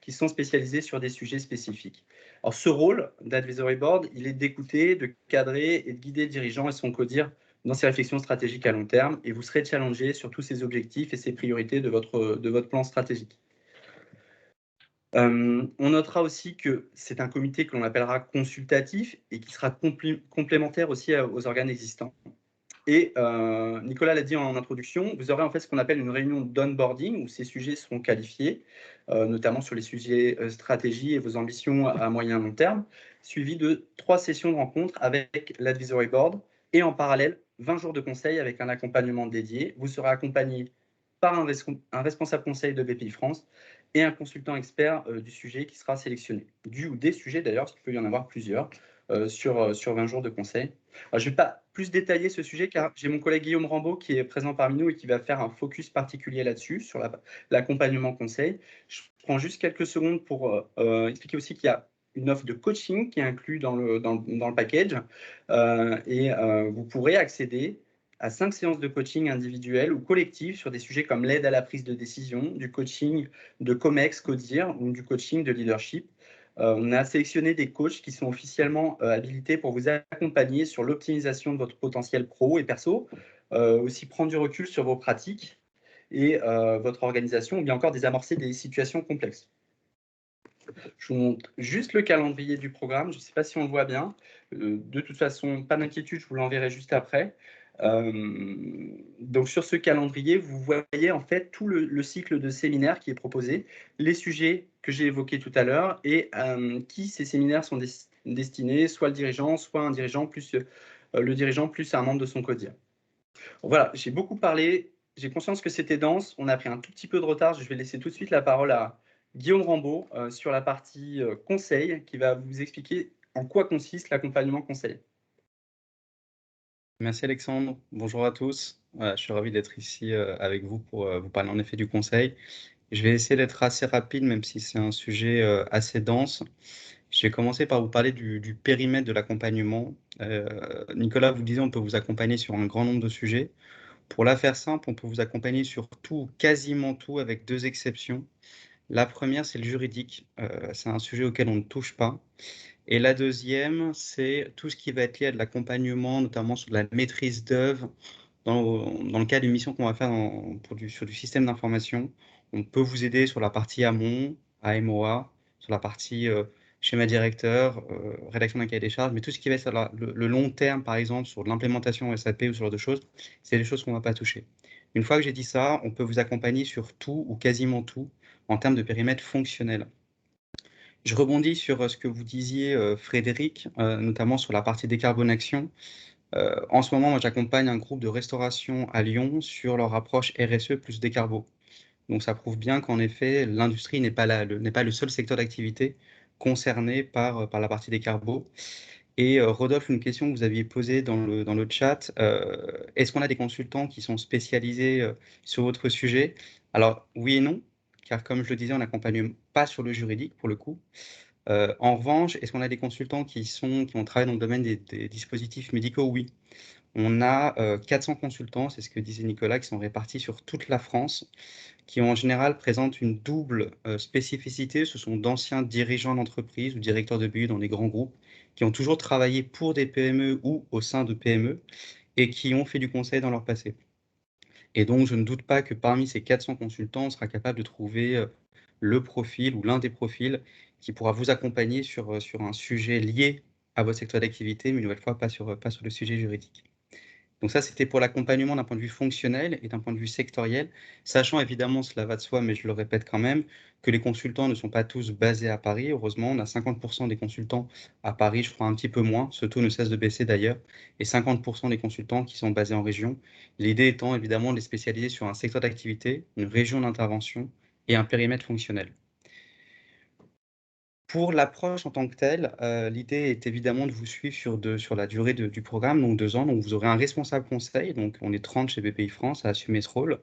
qui sont spécialisés sur des sujets spécifiques. Alors, ce rôle d'advisory board, il est d'écouter, de cadrer et de guider le dirigeant et son codir dans ses réflexions stratégiques à long terme, et vous serez challengé sur tous ces objectifs et ces priorités de votre plan stratégique. On notera aussi que c'est un comité que l'on appellera consultatif et qui sera complémentaire aussi aux organes existants. Et Nicolas l'a dit en introduction, vous aurez en fait ce qu'on appelle une réunion d'onboarding où ces sujets seront qualifiés, notamment sur les sujets stratégie et vos ambitions à moyen et long terme, suivi de 3 sessions de rencontres avec l'advisory board et en parallèle 20 jours de conseil avec un accompagnement dédié. Vous serez accompagné par un responsable conseil de BPI France et un consultant expert du sujet qui sera sélectionné, du ou des sujets d'ailleurs, parce qu'il peut y en avoir plusieurs, sur 20 jours de conseil. Alors, je ne vais pas plus détailler ce sujet car j'ai mon collègue Guillaume Rambaud qui est présent parmi nous et qui va faire un focus particulier là-dessus, sur l'accompagnement conseil. Je prends juste quelques secondes pour expliquer aussi qu'il y a une offre de coaching qui est inclue dans le package et vous pourrez accéder à 5 séances de coaching individuelles ou collectives sur des sujets comme l'aide à la prise de décision, du coaching de COMEX, CODIR ou du coaching de leadership. On a sélectionné des coachs qui sont officiellement habilités pour vous accompagner sur l'optimisation de votre potentiel pro et perso, aussi prendre du recul sur vos pratiques et votre organisation, ou bien encore désamorcer des situations complexes. Je vous montre juste le calendrier du programme. Je ne sais pas si on le voit bien. De toute façon, pas d'inquiétude, je vous l'enverrai juste après. Donc sur ce calendrier, vous voyez en fait tout le cycle de séminaires qui est proposé, les sujets que j'ai évoqués tout à l'heure et qui ces séminaires sont destinés, soit le dirigeant, soit un dirigeant plus le dirigeant plus un membre de son CODIR. Voilà, j'ai beaucoup parlé, j'ai conscience que c'était dense, on a pris un tout petit peu de retard, je vais laisser tout de suite la parole à Guillaume Rambaud sur la partie conseil qui va vous expliquer en quoi consiste l'accompagnement conseil. Merci Alexandre, bonjour à tous. Voilà, je suis ravi d'être ici avec vous pour vous parler en effet du conseil. Je vais essayer d'être assez rapide, même si c'est un sujet assez dense. Je vais commencer par vous parler du périmètre de l'accompagnement. Nicolas, vous disiez, on peut vous accompagner sur un grand nombre de sujets. Pour la faire simple, on peut vous accompagner sur tout, quasiment tout, avec 2 exceptions. La première, c'est le juridique. C'est un sujet auquel on ne touche pas. Et la deuxième, c'est tout ce qui va être lié à de l'accompagnement, notamment sur de la maîtrise d'œuvre. Dans le cas d'une mission qu'on va faire sur du système d'information, on peut vous aider sur la partie amont, AMOA, sur la partie schéma directeur, rédaction d'un cahier des charges, mais tout ce qui va être sur le long terme, par exemple, sur de l'implémentation SAP ou ce genre de choses, c'est des choses qu'on ne va pas toucher. Une fois que j'ai dit ça, on peut vous accompagner sur tout ou quasiment tout en termes de périmètre fonctionnel. Je rebondis sur ce que vous disiez, Frédéric, notamment sur la partie décarbonation. En ce moment, moi, j'accompagne un groupe de restauration à Lyon sur leur approche RSE plus décarbo. Donc, ça prouve bien qu'en effet, l'industrie n'est pas le seul secteur d'activité concerné par la partie décarbo. Et Rodolphe, une question que vous aviez posée dans le chat, est-ce qu'on a des consultants qui sont spécialisés sur votre sujet? Alors, oui et non, car comme je le disais, on n'accompagne pas sur le juridique pour le coup. En revanche, est-ce qu'on a des consultants qui ont travaillé dans le domaine des dispositifs médicaux? Oui. On a 400 consultants, c'est ce que disait Nicolas, qui sont répartis sur toute la France, qui en général présentent une double spécificité. Ce sont d'anciens dirigeants d'entreprise ou directeurs de BU dans les grands groupes, qui ont toujours travaillé pour des PME ou au sein de PME, et qui ont fait du conseil dans leur passé. Et donc, je ne doute pas que parmi ces 400 consultants, on sera capable de trouver le profil ou l'un des profils qui pourra vous accompagner sur un sujet lié à votre secteur d'activité, mais une nouvelle fois, pas sur le sujet juridique. Donc ça, c'était pour l'accompagnement d'un point de vue fonctionnel et d'un point de vue sectoriel, sachant évidemment, cela va de soi, mais je le répète quand même, que les consultants ne sont pas tous basés à Paris. Heureusement, on a 50% des consultants à Paris, je crois un petit peu moins, ce taux ne cesse de baisser d'ailleurs, et 50% des consultants qui sont basés en région. L'idée étant évidemment de les spécialiser sur un secteur d'activité, une région d'intervention et un périmètre fonctionnel. Pour l'approche en tant que telle, l'idée est évidemment de vous suivre sur la durée du programme, donc 2 ans. Donc vous aurez un responsable conseil, donc on est 30 chez BPI France à assumer ce rôle,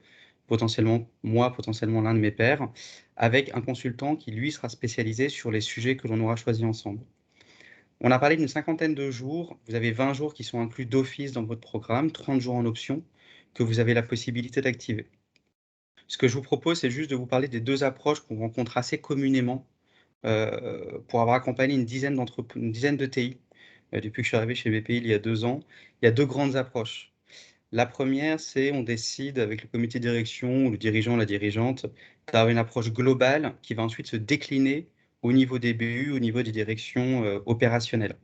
potentiellement moi, potentiellement l'un de mes pairs, avec un consultant qui, lui, sera spécialisé sur les sujets que l'on aura choisis ensemble. On a parlé d'une 50aine de jours. Vous avez 20 jours qui sont inclus d'office dans votre programme, 30 jours en option, que vous avez la possibilité d'activer. Ce que je vous propose, c'est juste de vous parler des 2 approches qu'on rencontre assez communément pour avoir accompagné une dizaine de TI depuis que je suis arrivé chez BPI il y a 2 ans. Il y a 2 grandes approches. La première, c'est on décide avec le comité de direction ou le dirigeant ou la dirigeante d'avoir une approche globale qui va ensuite se décliner au niveau des BU, au niveau des directions opérationnelles.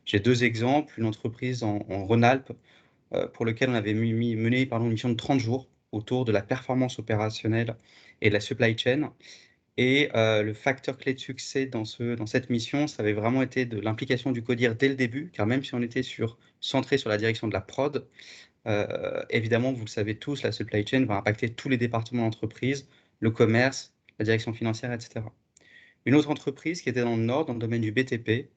J'ai 2 exemples, une entreprise en Rhône-Alpes pour lequel on avait mené une mission de 30 jours autour de la performance opérationnelle et de la supply chain. Et le facteur clé de succès dans cette mission, ça avait vraiment été de l'implication du CODIR dès le début, car même si on était centré sur la direction de la prod, évidemment, vous le savez tous, la supply chain va impacter tous les départements d'entreprise, le commerce, la direction financière, etc. Une autre entreprise qui était dans le Nord, dans le domaine du BTP,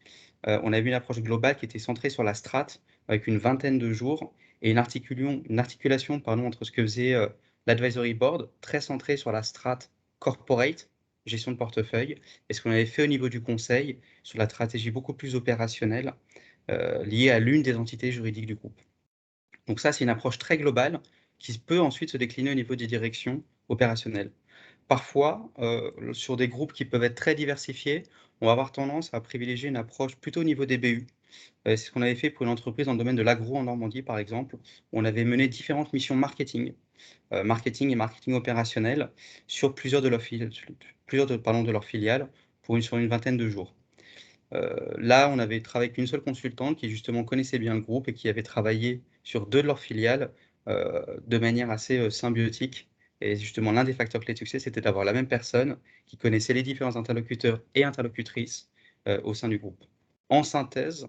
on a vu une approche globale qui était centrée sur la strat, avec une vingtaine de jours, et une articulation entre ce que faisait l'advisory board, très centré sur la strat corporate, gestion de portefeuille, et ce qu'on avait fait au niveau du conseil, sur la stratégie beaucoup plus opérationnelle, liée à l'une des entités juridiques du groupe. Donc ça, c'est une approche très globale qui peut ensuite se décliner au niveau des directions opérationnelles. Parfois, sur des groupes qui peuvent être très diversifiés, on va avoir tendance à privilégier une approche plutôt au niveau des BU. C'est ce qu'on avait fait pour une entreprise dans le domaine de l'agro en Normandie, par exemple, où on avait mené différentes missions marketing et marketing opérationnel sur plusieurs de leurs filiales sur une vingtaine de jours. Là, on avait travaillé avec une seule consultante qui justement connaissait bien le groupe et qui avait travaillé sur 2 de leurs filiales de manière assez symbiotique. Et justement, l'un des facteurs clés de succès, c'était d'avoir la même personne qui connaissait les différents interlocuteurs et interlocutrices au sein du groupe. En synthèse,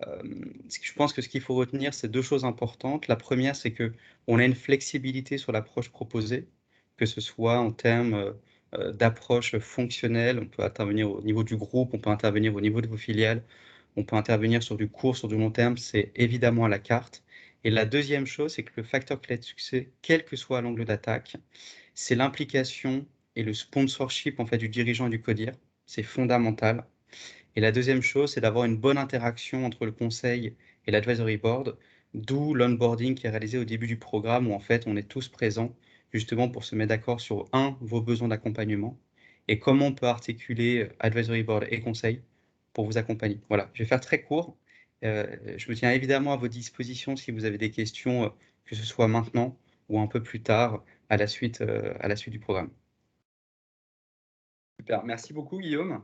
je pense que ce qu'il faut retenir, c'est 2 choses importantes. La première, c'est qu'on a une flexibilité sur l'approche proposée, que ce soit en termes d'approche fonctionnelle. On peut intervenir au niveau du groupe, on peut intervenir au niveau de vos filiales, on peut intervenir sur du court, sur du long terme, c'est évidemment à la carte. Et la deuxième chose, c'est que le facteur clé de succès, quel que soit l'angle d'attaque, c'est l'implication et le sponsorship en fait, du dirigeant et du CODIR. C'est fondamental. Et la deuxième chose, c'est d'avoir une bonne interaction entre le conseil et l'advisory board, d'où l'onboarding qui est réalisé au début du programme où en fait on est tous présents justement pour se mettre d'accord sur vos besoins d'accompagnement et comment on peut articuler advisory board et conseil pour vous accompagner. Voilà, je vais faire très court. Je me tiens évidemment à vos dispositions si vous avez des questions, que ce soit maintenant ou un peu plus tard à la suite du programme. Super, merci beaucoup Guillaume.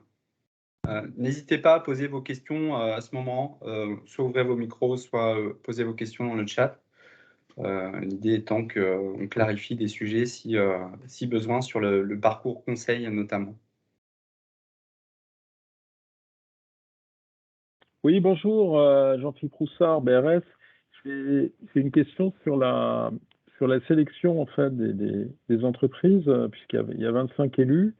N'hésitez pas à poser vos questions à ce moment, soit ouvrez vos micros, soit posez vos questions dans le chat. L'idée étant qu'on clarifie des sujets si besoin sur le parcours conseil notamment. Oui, bonjour, Jean-Philippe Roussard, BRS. C'est une question sur la sélection en fait, des entreprises, puisqu'il y a 25 élus.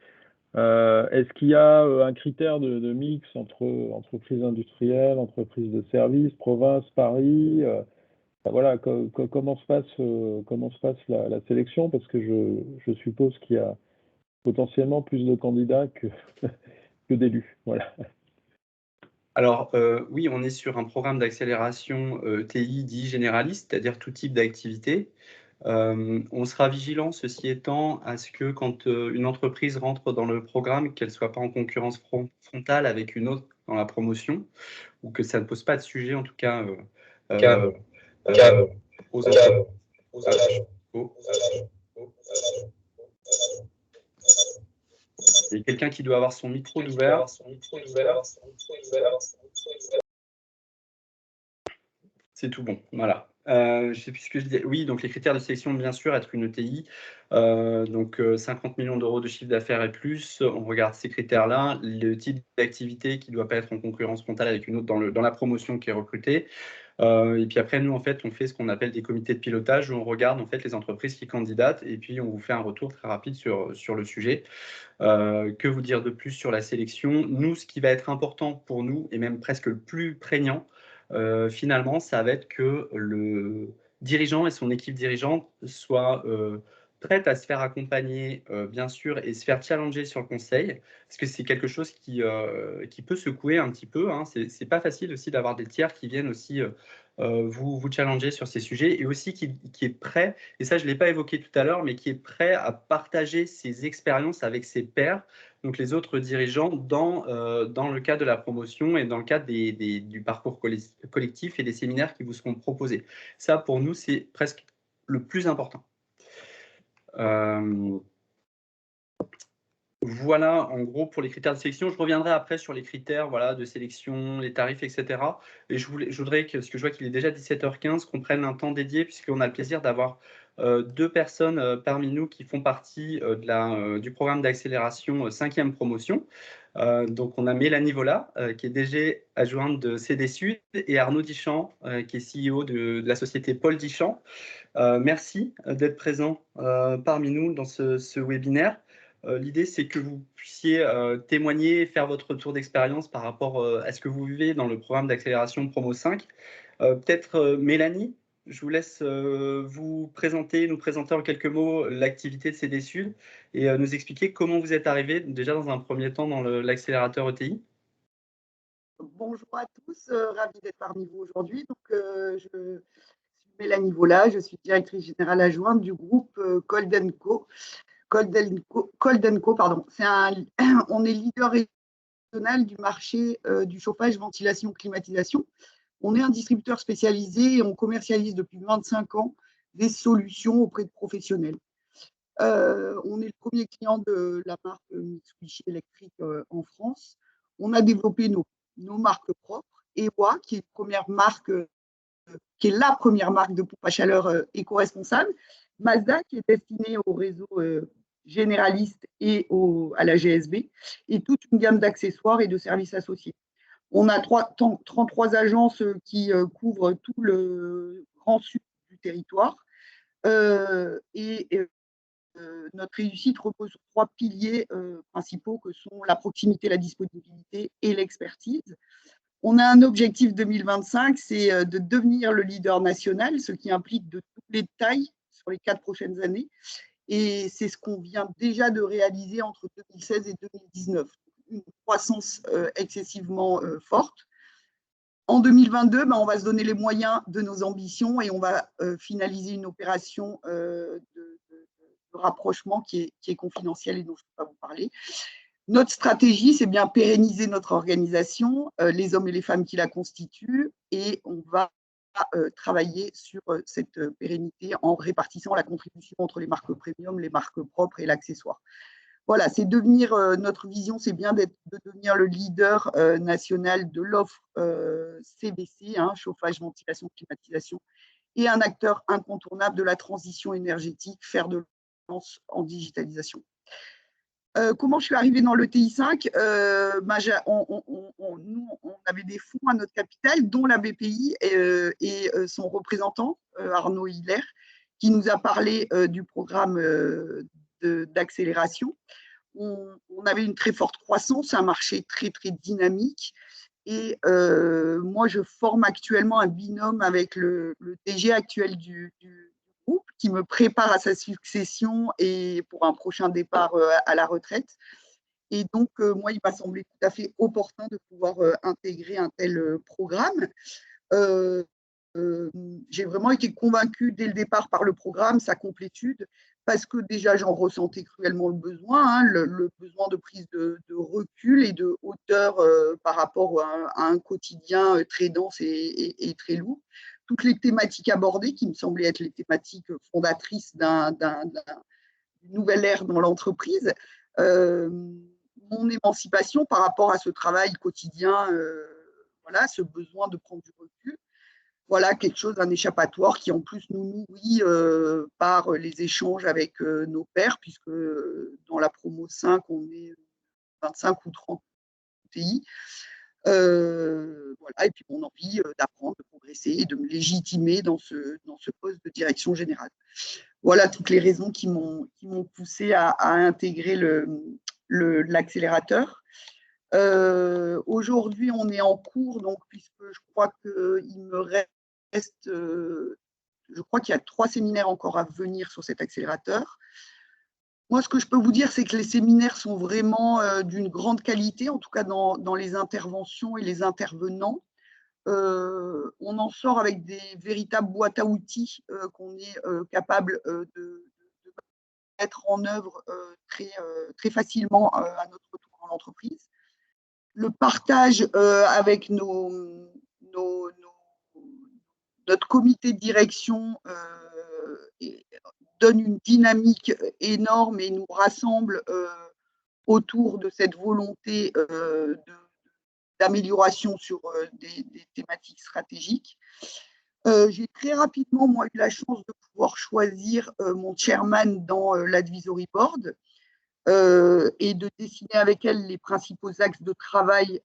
Est-ce qu'il y a un critère de mix entre entreprises industrielles, entreprises de services, province, Paris voilà, comment se passe la sélection? Parce que je suppose qu'il y a potentiellement plus de candidats que d'élus. Voilà. Alors oui, on est sur un programme d'accélération TI dit généraliste, c'est-à-dire tout type d'activité. On sera vigilant, ceci étant, à ce que quand une entreprise rentre dans le programme, qu'elle ne soit pas en concurrence frontale avec une autre dans la promotion, ou que ça ne pose pas de sujet, en tout cas, aux autres. Il y a quelqu'un qui doit avoir son micro ouvert. C'est tout bon, voilà. Je ne sais plus ce que je disais. Oui, donc les critères de sélection, bien sûr, être une ETI, donc 50 millions d'euros de chiffre d'affaires et plus, on regarde ces critères-là, le type d'activité qui ne doit pas être en concurrence frontale avec une autre dans la promotion qui est recrutée. Et puis après, nous, en fait, on fait ce qu'on appelle des comités de pilotage où on regarde en fait les entreprises qui candidatent et puis on vous fait un retour très rapide sur le sujet. Que vous dire de plus sur la sélection? Nous, ce qui va être important pour nous, et même presque le plus prégnant, finalement, ça va être que le dirigeant et son équipe dirigeante soient prêtes à se faire accompagner, bien sûr, et se faire challenger sur le conseil, parce que c'est quelque chose qui peut secouer un petit peu, hein. C'est pas facile aussi d'avoir des tiers qui viennent aussi vous challenger sur ces sujets, et aussi qui est prêt, et ça je ne l'ai pas évoqué tout à l'heure, mais qui est prêt à partager ses expériences avec ses pairs, donc les autres dirigeants, dans le cadre de la promotion et dans le cadre du parcours collectif et des séminaires qui vous seront proposés. Ça, pour nous, c'est presque le plus important. Voilà, en gros, pour les critères de sélection. Je reviendrai après sur les critères, voilà, de sélection, les tarifs, etc. Et je voudrais parce que je vois qu'il est déjà 17h15, qu'on prenne un temps dédié, puisqu'on a le plaisir d'avoir deux personnes parmi nous qui font partie du programme d'accélération 5e promotion. Donc, on a Mélanie Vola, qui est DG adjointe de CD Sud, et Arnaud Dichamp, qui est CEO de la société Paul Dichamp. Merci d'être présent parmi nous dans ce webinaire. L'idée, c'est que vous puissiez témoigner et faire votre retour d'expérience par rapport à ce que vous vivez dans le programme d'accélération Promo 5. Peut-être Mélanie, je vous laisse nous présenter en quelques mots l'activité de CD Sud et nous expliquer comment vous êtes arrivé déjà dans un premier temps dans l'accélérateur ETI. Bonjour à tous, ravie d'être parmi vous aujourd'hui. Donc, je suis Mélanie Vola, je suis directrice générale adjointe du groupe Coldenco. Pardon. On est leader régional du marché du chauffage, ventilation, climatisation. On est un distributeur spécialisé et on commercialise depuis 25 ans des solutions auprès de professionnels. On est le premier client de la marque Mitsubishi électrique en France. On a développé nos marques propres. EWA, qui est la première marque de pompe à chaleur éco-responsable. Mazda, qui est destinée au réseau généraliste et à la GSB, et toute une gamme d'accessoires et de services associés. On a 33 agences qui couvrent tout le grand sud du territoire. Notre réussite repose sur 3 piliers principaux que sont la proximité, la disponibilité et l'expertise. On a un objectif 2025, c'est de devenir le leader national, ce qui implique de toutes les tailles sur les 4 prochaines années. Et c'est ce qu'on vient déjà de réaliser entre 2016 et 2019. une croissance excessivement forte. En 2022, on va se donner les moyens de nos ambitions et on va finaliser une opération de rapprochement qui est confidentielle et dont je ne peux pas vous parler. Notre stratégie, c'est bien pérenniser notre organisation, les hommes et les femmes qui la constituent, et on va travailler sur cette pérennité en répartissant la contribution entre les marques premium, les marques propres et l'accessoire. Voilà, c'est devenir, notre vision, c'est bien de devenir le leader national de l'offre CVC, chauffage, ventilation, climatisation, et un acteur incontournable de la transition énergétique, fer de lance en digitalisation. Comment je suis arrivée dans le TI5 nous, on avait des fonds à notre capital, dont la BPI et son représentant, Arnaud Hiller, qui nous a parlé du programme d'accélération. On avait une très forte croissance, un marché très, très dynamique. Et moi, je forme actuellement un binôme avec le DG actuel du groupe qui me prépare à sa succession et pour un prochain départ à la retraite. Et donc, moi, il m'a semblé tout à fait opportun de pouvoir intégrer un tel programme. J'ai vraiment été convaincue dès le départ par le programme, sa complétude, parce que déjà, j'en ressentais cruellement le besoin, le besoin de prise de recul et de hauteur par rapport à un quotidien très dense et très lourd. Toutes les thématiques abordées, qui me semblaient être les thématiques fondatrices d'une nouvelle ère dans l'entreprise, mon émancipation par rapport à ce travail quotidien, voilà, ce besoin de prendre du recul. Voilà, quelque chose, un échappatoire qui en plus nous nourrit par les échanges avec nos pairs, puisque dans la promo 5, on est 25 ou 30 pays. Voilà, et puis mon envie d'apprendre, de progresser, de me légitimer dans ce poste de direction générale. Voilà toutes les raisons qui m'ont poussé à intégrer l'accélérateur. Aujourd'hui, on est en cours, donc, puisque je crois qu'il me reste, je crois qu'il y a 3 séminaires encore à venir sur cet accélérateur. Moi, ce que je peux vous dire, c'est que les séminaires sont vraiment d'une grande qualité, en tout cas dans les interventions et les intervenants. On en sort avec des véritables boîtes à outils qu'on est capable de mettre en œuvre très facilement à notre retour dans l'entreprise. Le partage avec notre comité de direction donne une dynamique énorme et nous rassemble autour de cette volonté d'amélioration sur des thématiques stratégiques. J'ai très rapidement, moi, eu la chance de pouvoir choisir mon chairman dans l'advisory board et de dessiner avec elle les principaux axes de travail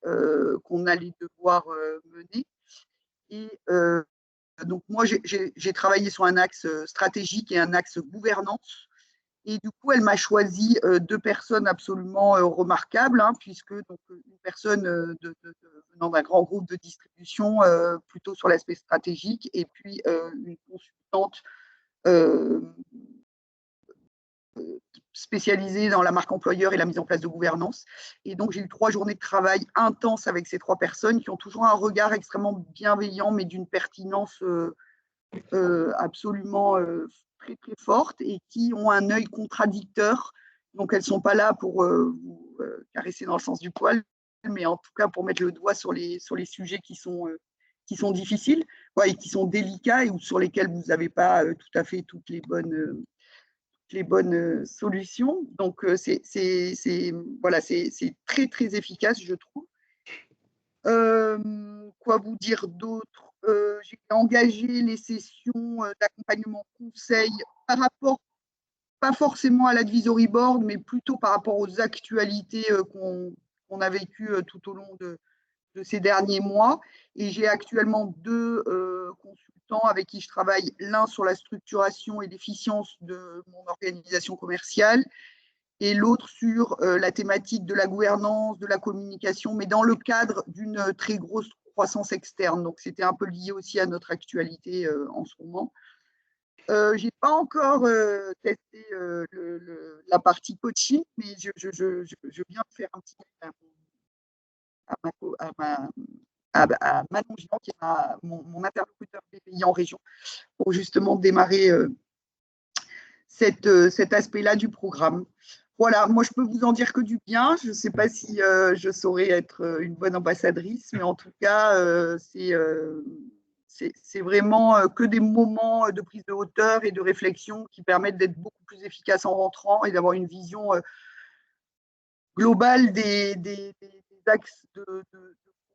qu'on allait devoir mener. Et donc, moi, j'ai travaillé sur un axe stratégique et un axe gouvernance. Et du coup, elle m'a choisi 2 personnes absolument remarquables, puisque donc, une personne venant d'un grand groupe de distribution plutôt sur l'aspect stratégique, et puis une consultante spécialisée dans la marque employeur et la mise en place de gouvernance. Et donc, j'ai eu 3 journées de travail intenses avec ces 3 personnes qui ont toujours un regard extrêmement bienveillant, mais d'une pertinence absolument très, très forte et qui ont un œil contradicteur. Donc, elles ne sont pas là pour vous caresser dans le sens du poil, mais en tout cas pour mettre le doigt sur les sujets qui sont difficiles et qui sont délicats et sur lesquels vous n'avez pas tout à fait toutes les bonnes solutions. Donc, c'est très, très efficace, je trouve. Quoi vous dire d'autre? J'ai engagé les sessions d'accompagnement conseil par rapport, pas forcément à l'advisory board, mais plutôt par rapport aux actualités qu'on a vécues tout au long de ces derniers mois. Et j'ai actuellement 2 consultants avec qui je travaille, l'un sur la structuration et l'efficience de mon organisation commerciale et l'autre sur la thématique de la gouvernance, de la communication, mais dans le cadre d'une très grosse croissance externe. Donc, c'était un peu lié aussi à notre actualité en ce moment. Je n'ai pas encore testé la partie coaching, mais je viens de faire un petit à Manon Gillon, qui est mon interlocuteur BPI en région, pour justement démarrer cet aspect-là du programme. Voilà, moi je peux vous en dire que du bien. Je ne sais pas si je saurais être une bonne ambassadrice, mais en tout cas, c'est vraiment que des moments de prise de hauteur et de réflexion qui permettent d'être beaucoup plus efficaces en rentrant et d'avoir une vision globale des axes de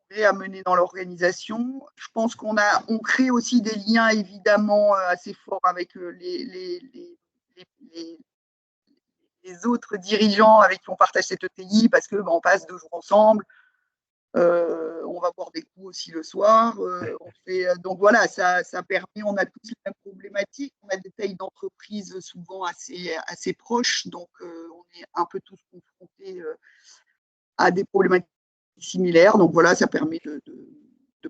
progrès à mener dans l'organisation. Je pense qu'on crée aussi des liens évidemment assez forts avec les autres dirigeants avec qui on partage cette ETI parce que on passe 2 jours ensemble. On va boire des coups aussi le soir. Donc voilà, ça permet, on a tous les mêmes problématiques, on a des tailles d'entreprise souvent assez proches, donc on est un peu tous confrontés à des problématiques similaires. Donc voilà, ça permet de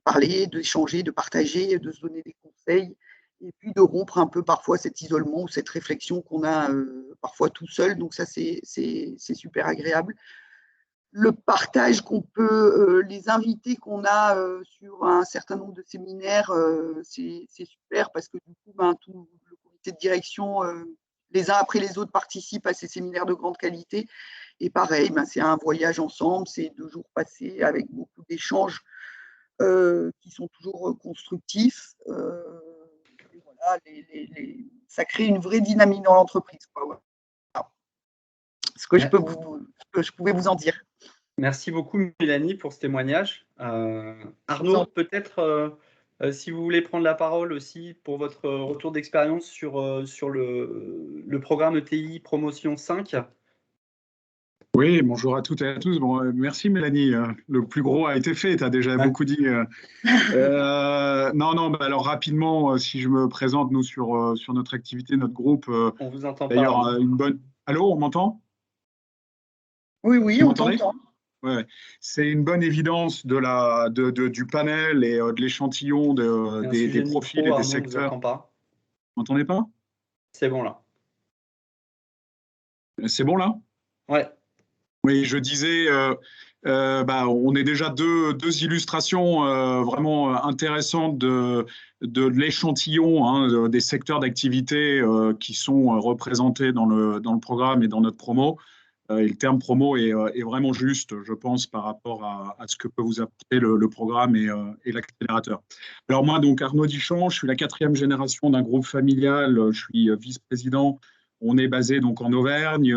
parler, d'échanger, de partager, de se donner des conseils et puis de rompre un peu parfois cet isolement ou cette réflexion qu'on a parfois tout seul. Donc ça, c'est super agréable. Le partage qu'on peut, les invités qu'on a sur un certain nombre de séminaires, c'est super parce que du coup, tout le comité de direction, les uns après les autres, participent à ces séminaires de grande qualité. Et pareil, c'est un voyage ensemble, c'est 2 jours passés avec beaucoup d'échanges qui sont toujours constructifs. Et voilà, ça crée une vraie dynamique dans l'entreprise. Voilà. Ce que je pouvais vous en dire. Merci beaucoup, Mélanie, pour ce témoignage. Arnaud, peut-être, si vous voulez prendre la parole aussi pour votre retour d'expérience sur le programme ETI Promotion 5. Oui, bonjour à toutes et à tous. Bon, merci Mélanie. Le plus gros a été fait, tu as déjà beaucoup dit. Non, alors rapidement, si je me présente, nous, sur notre activité, notre groupe. On vous entend d'ailleurs, pas. une bonne. Allô, on m'entend? Oui, on t'entend. Ouais. C'est une bonne évidence du panel et de l'échantillon des profils et des secteurs. Vous pas. Vous m'entendez pas? C'est bon là. C'est bon là? Ouais. Oui, je disais, on est déjà deux illustrations vraiment intéressantes de l'échantillon des secteurs d'activité qui sont représentés dans le programme et dans notre promo. Et le terme promo est vraiment juste, je pense, par rapport à ce que peut vous apporter le programme et l'accélérateur. Alors moi, donc Arnaud Dichon, je suis la 4e génération d'un groupe familial, je suis vice-président. On est basé donc en Auvergne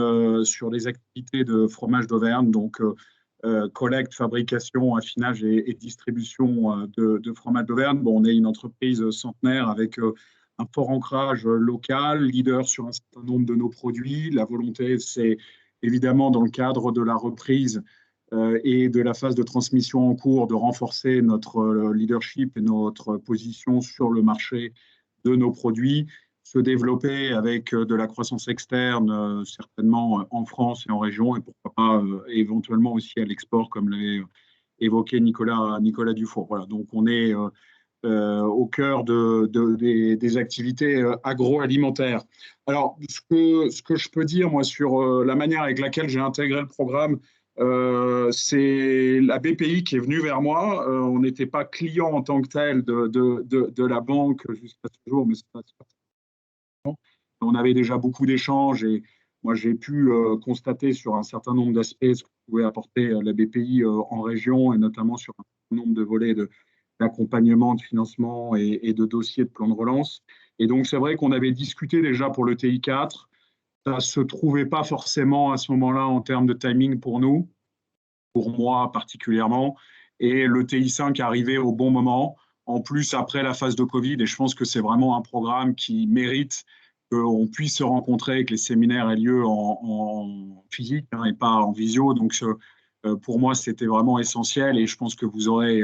sur les activités de fromage d'Auvergne, donc collecte, fabrication, affinage et distribution de fromage d'Auvergne. Bon, on est une entreprise centenaire avec un fort ancrage local, leader sur un certain nombre de nos produits. La volonté, c'est évidemment dans le cadre de la reprise et de la phase de transmission en cours, de renforcer notre leadership et notre position sur le marché de nos produits, se développer avec de la croissance externe, certainement en France et en région, et pourquoi pas éventuellement aussi à l'export, comme l'avait évoqué Nicolas Dufour. Voilà, donc on est au cœur des activités agroalimentaires. Alors, ce que je peux dire, moi, sur la manière avec laquelle j'ai intégré le programme, c'est la BPI qui est venue vers moi. On n'était pas client en tant que tel de la banque jusqu'à ce jour, mais c'est pas on avait déjà beaucoup d'échanges et moi, j'ai pu constater sur un certain nombre d'aspects ce que pouvait apporter la BPI en région et notamment sur un certain nombre de volets d'accompagnement, de financement et de dossiers de plan de relance. Et donc, c'est vrai qu'on avait discuté déjà pour le TI4. Ça ne se trouvait pas forcément à ce moment-là en termes de timing pour nous, pour moi particulièrement. Et le TI5 arrivait au bon moment, en plus après la phase de Covid. Et je pense que c'est vraiment un programme qui mérite qu'on puisse se rencontrer, que les séminaires aient lieu en physique et pas en visio. Donc, pour moi, c'était vraiment essentiel et je pense que vous aurez,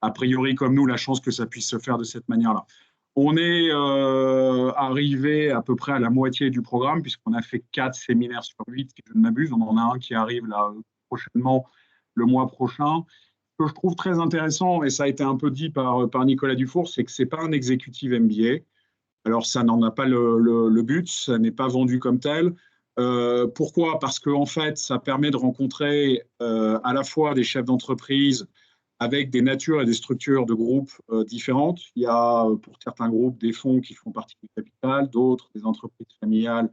a priori comme nous, la chance que ça puisse se faire de cette manière-là. On est arrivé à peu près à la moitié du programme puisqu'on a fait 4 séminaires sur 8, si je ne m'abuse. On en a un qui arrive là prochainement, le mois prochain. Ce que je trouve très intéressant, et ça a été un peu dit par Nicolas Dufour, c'est que ce n'est pas un executive MBA. Alors, ça n'en a pas le but, ça n'est pas vendu comme tel. Pourquoi? Parce qu'en fait, ça permet de rencontrer à la fois des chefs d'entreprise avec des natures et des structures de groupes différentes. Il y a pour certains groupes des fonds qui font partie du capital, d'autres des entreprises familiales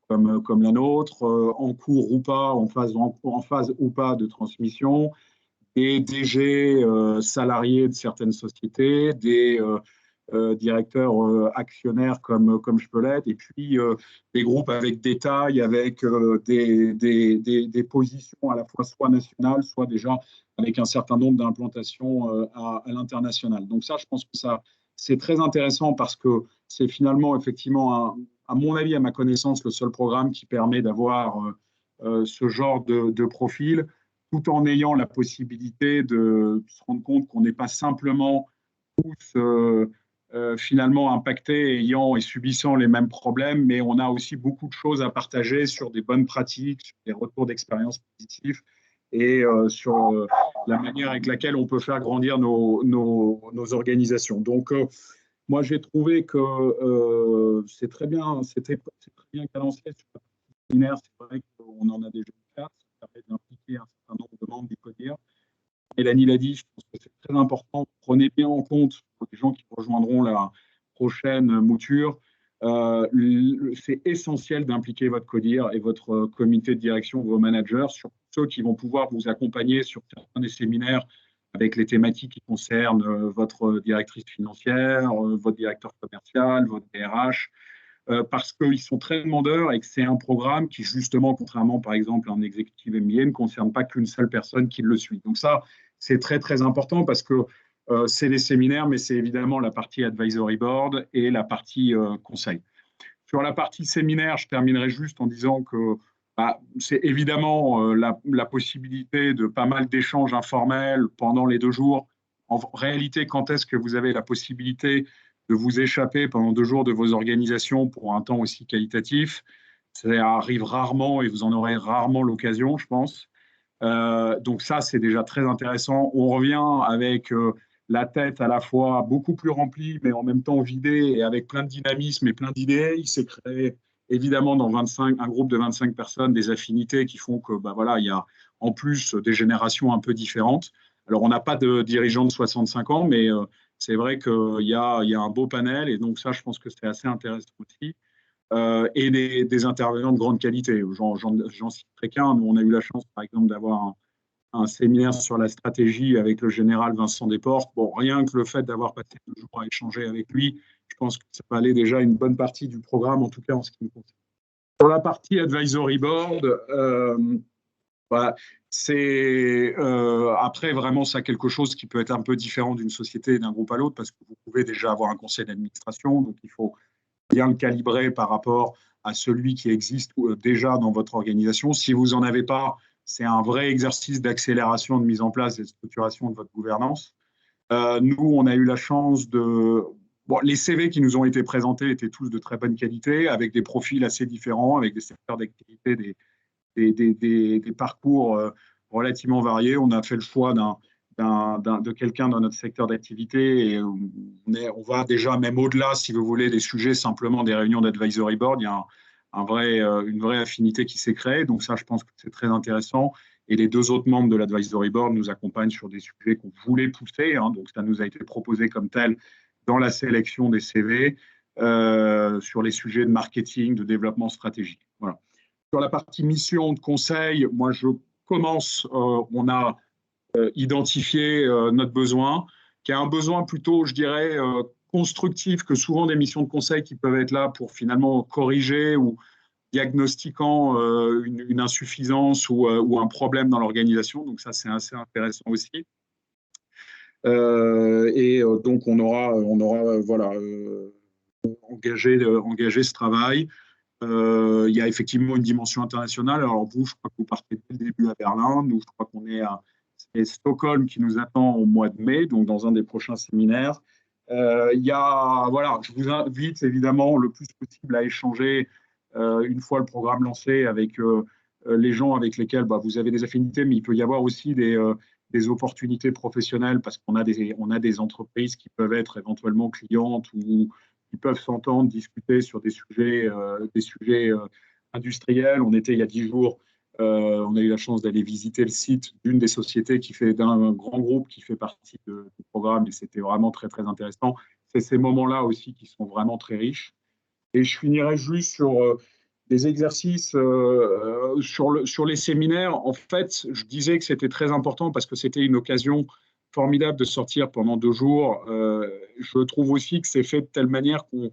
comme la nôtre, en cours ou pas, en phase ou pas de transmission, des DG salariés de certaines sociétés, des directeurs actionnaires comme je peux l'être, et puis des groupes avec des tailles, avec des positions à la fois soit nationales, soit déjà avec un certain nombre d'implantations à l'international. Donc ça, je pense que ça, c'est très intéressant parce que c'est finalement, effectivement, à mon avis, à ma connaissance, le seul programme qui permet d'avoir ce genre de profil, tout en ayant la possibilité de se rendre compte qu'on n'est pas simplement tous finalement impactés, ayant et subissant les mêmes problèmes, mais on a aussi beaucoup de choses à partager sur des bonnes pratiques, sur des retours d'expérience positifs et sur la manière avec laquelle on peut faire grandir nos organisations. Donc, moi, j'ai trouvé que c'est très bien cadencé sur la partie séminaire. C'est vrai qu'on en a déjà eu 4, ça permet d'impliquer un certain nombre de membres du CODIR. Mélanie l'a dit, je pense que c'est très important. Prenez bien en compte, pour les gens qui rejoindront la prochaine mouture, c'est essentiel d'impliquer votre CODIR et votre comité de direction, vos managers, sur ceux qui vont pouvoir vous accompagner sur certains des séminaires avec les thématiques qui concernent votre directrice financière, votre directeur commercial, votre DRH, parce qu'ils sont très demandeurs et que c'est un programme qui, justement, contrairement par exemple à un exécutif MBA, ne concerne pas qu'une seule personne qui le suit. Donc ça, c'est très très important parce que c'est les séminaires, mais c'est évidemment la partie advisory board et la partie conseil. Sur la partie séminaire, je terminerai juste en disant que c'est évidemment la possibilité de pas mal d'échanges informels pendant les 2 jours. En réalité, quand est-ce que vous avez la possibilité de vous échapper pendant 2 jours de vos organisations pour un temps aussi qualitatif? Ça arrive rarement et vous en aurez rarement l'occasion, je pense. Donc ça, c'est déjà très intéressant. On revient avec la tête à la fois beaucoup plus remplie, mais en même temps vidée et avec plein de dynamisme et plein d'idées. Il s'est créé évidemment dans un groupe de 25 personnes des affinités qui font que voilà, il y a en plus des générations un peu différentes. Alors on n'a pas de dirigeants de 65 ans, mais c'est vrai qu'il y a un beau panel et donc ça, je pense que c'est assez intéressant aussi. Et des intervenants de grande qualité. J'en citerai qu'un. Nous, on a eu la chance, par exemple, d'avoir un séminaire sur la stratégie avec le général Vincent Desportes. Bon, rien que le fait d'avoir passé 2 jours à échanger avec lui, je pense que ça valait déjà une bonne partie du programme, en tout cas en ce qui me concerne. Sur la partie advisory board, c'est après vraiment ça quelque chose qui peut être un peu différent d'une société et d'un groupe à l'autre parce que vous pouvez déjà avoir un conseil d'administration, donc il faut bien le calibrer par rapport à celui qui existe déjà dans votre organisation. Si vous n'en avez pas, c'est un vrai exercice d'accélération, de mise en place et de structuration de votre gouvernance. Nous, on a eu la chance de... Bon, les CV qui nous ont été présentés étaient tous de très bonne qualité, avec des profils assez différents, avec des secteurs d'activité, des parcours relativement variés. On a fait le choix de quelqu'un dans notre secteur d'activité et on va déjà même au-delà, si vous voulez, des sujets simplement des réunions d'advisory board. Il y a une vraie affinité qui s'est créée. Donc ça, je pense que c'est très intéressant. Et les 2 autres membres de l'advisory board nous accompagnent sur des sujets qu'on voulait pousser. Donc ça nous a été proposé comme tel dans la sélection des CV sur les sujets de marketing, de développement stratégique. Voilà. Sur la partie mission de conseil, moi je commence, on a identifié notre besoin, qui est un besoin plutôt, je dirais, constructif que souvent des missions de conseil qui peuvent être là pour finalement corriger ou diagnostiquant une insuffisance ou un problème dans l'organisation. Donc ça, c'est assez intéressant aussi. Donc on aura voilà, engagé ce travail. Il y a effectivement une dimension internationale. Alors vous, je crois que vous partez dès le début à Berlin. Nous, je crois qu'on est à Stockholm qui nous attend au mois de mai, donc dans un des prochains séminaires. Voilà, je vous invite évidemment le plus possible à échanger une fois le programme lancé avec les gens avec lesquels vous avez des affinités, mais il peut y avoir aussi des opportunités professionnelles parce qu'on a des entreprises qui peuvent être éventuellement clientes ou qui peuvent s'entendre, discuter sur des sujets industriels. On était il y a 10 jours, on a eu la chance d'aller visiter le site d'une des sociétés d'un grand groupe qui fait partie du programme, et c'était vraiment très, très intéressant. C'est ces moments-là aussi qui sont vraiment très riches. Et je finirai juste sur des exercices sur les séminaires. En fait, je disais que c'était très important parce que c'était une occasion formidable de sortir pendant 2 jours. Je trouve aussi que c'est fait de telle manière qu'on,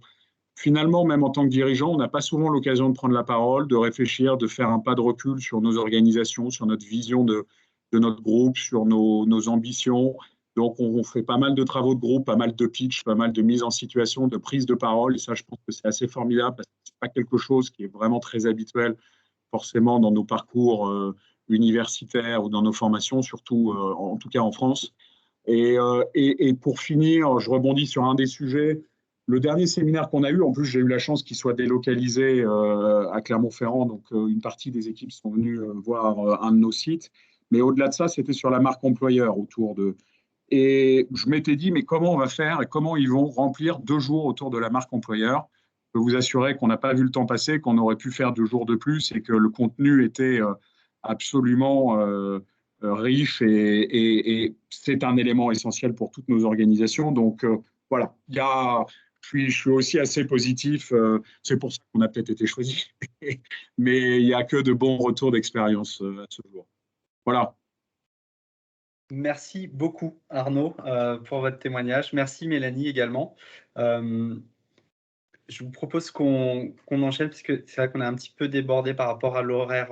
finalement, même en tant que dirigeant, on n'a pas souvent l'occasion de prendre la parole, de réfléchir, de faire un pas de recul sur nos organisations, sur notre vision de notre groupe, sur nos ambitions. Donc, on fait pas mal de travaux de groupe, pas mal de pitch, pas mal de mise en situation, de prise de parole. Et ça, je pense que c'est assez formidable parce que ce n'est pas quelque chose qui est vraiment très habituel, forcément, dans nos parcours universitaires ou dans nos formations, surtout, en tout cas en France. Et pour finir, je rebondis sur un des sujets. Le dernier séminaire qu'on a eu, en plus, j'ai eu la chance qu'il soit délocalisé à Clermont-Ferrand. Donc, une partie des équipes sont venues voir un de nos sites. Mais au-delà de ça, c'était sur la marque employeur autour de. Et je m'étais dit, mais comment on va faire et comment ils vont remplir 2 jours autour de la marque employeur? Je peux vous assurer qu'on n'a pas vu le temps passer, qu'on aurait pu faire 2 jours de plus et que le contenu était absolument riche et c'est un élément essentiel pour toutes nos organisations. Donc voilà, je suis aussi assez positif. C'est pour ça qu'on a peut-être été choisi, mais il n'y a que de bons retours d'expérience à ce jour. Voilà. Merci beaucoup, Arnaud, pour votre témoignage. Merci, Mélanie, également. Je vous propose qu'on enchaîne, puisque c'est vrai qu'on a un petit peu débordé par rapport à l'horaire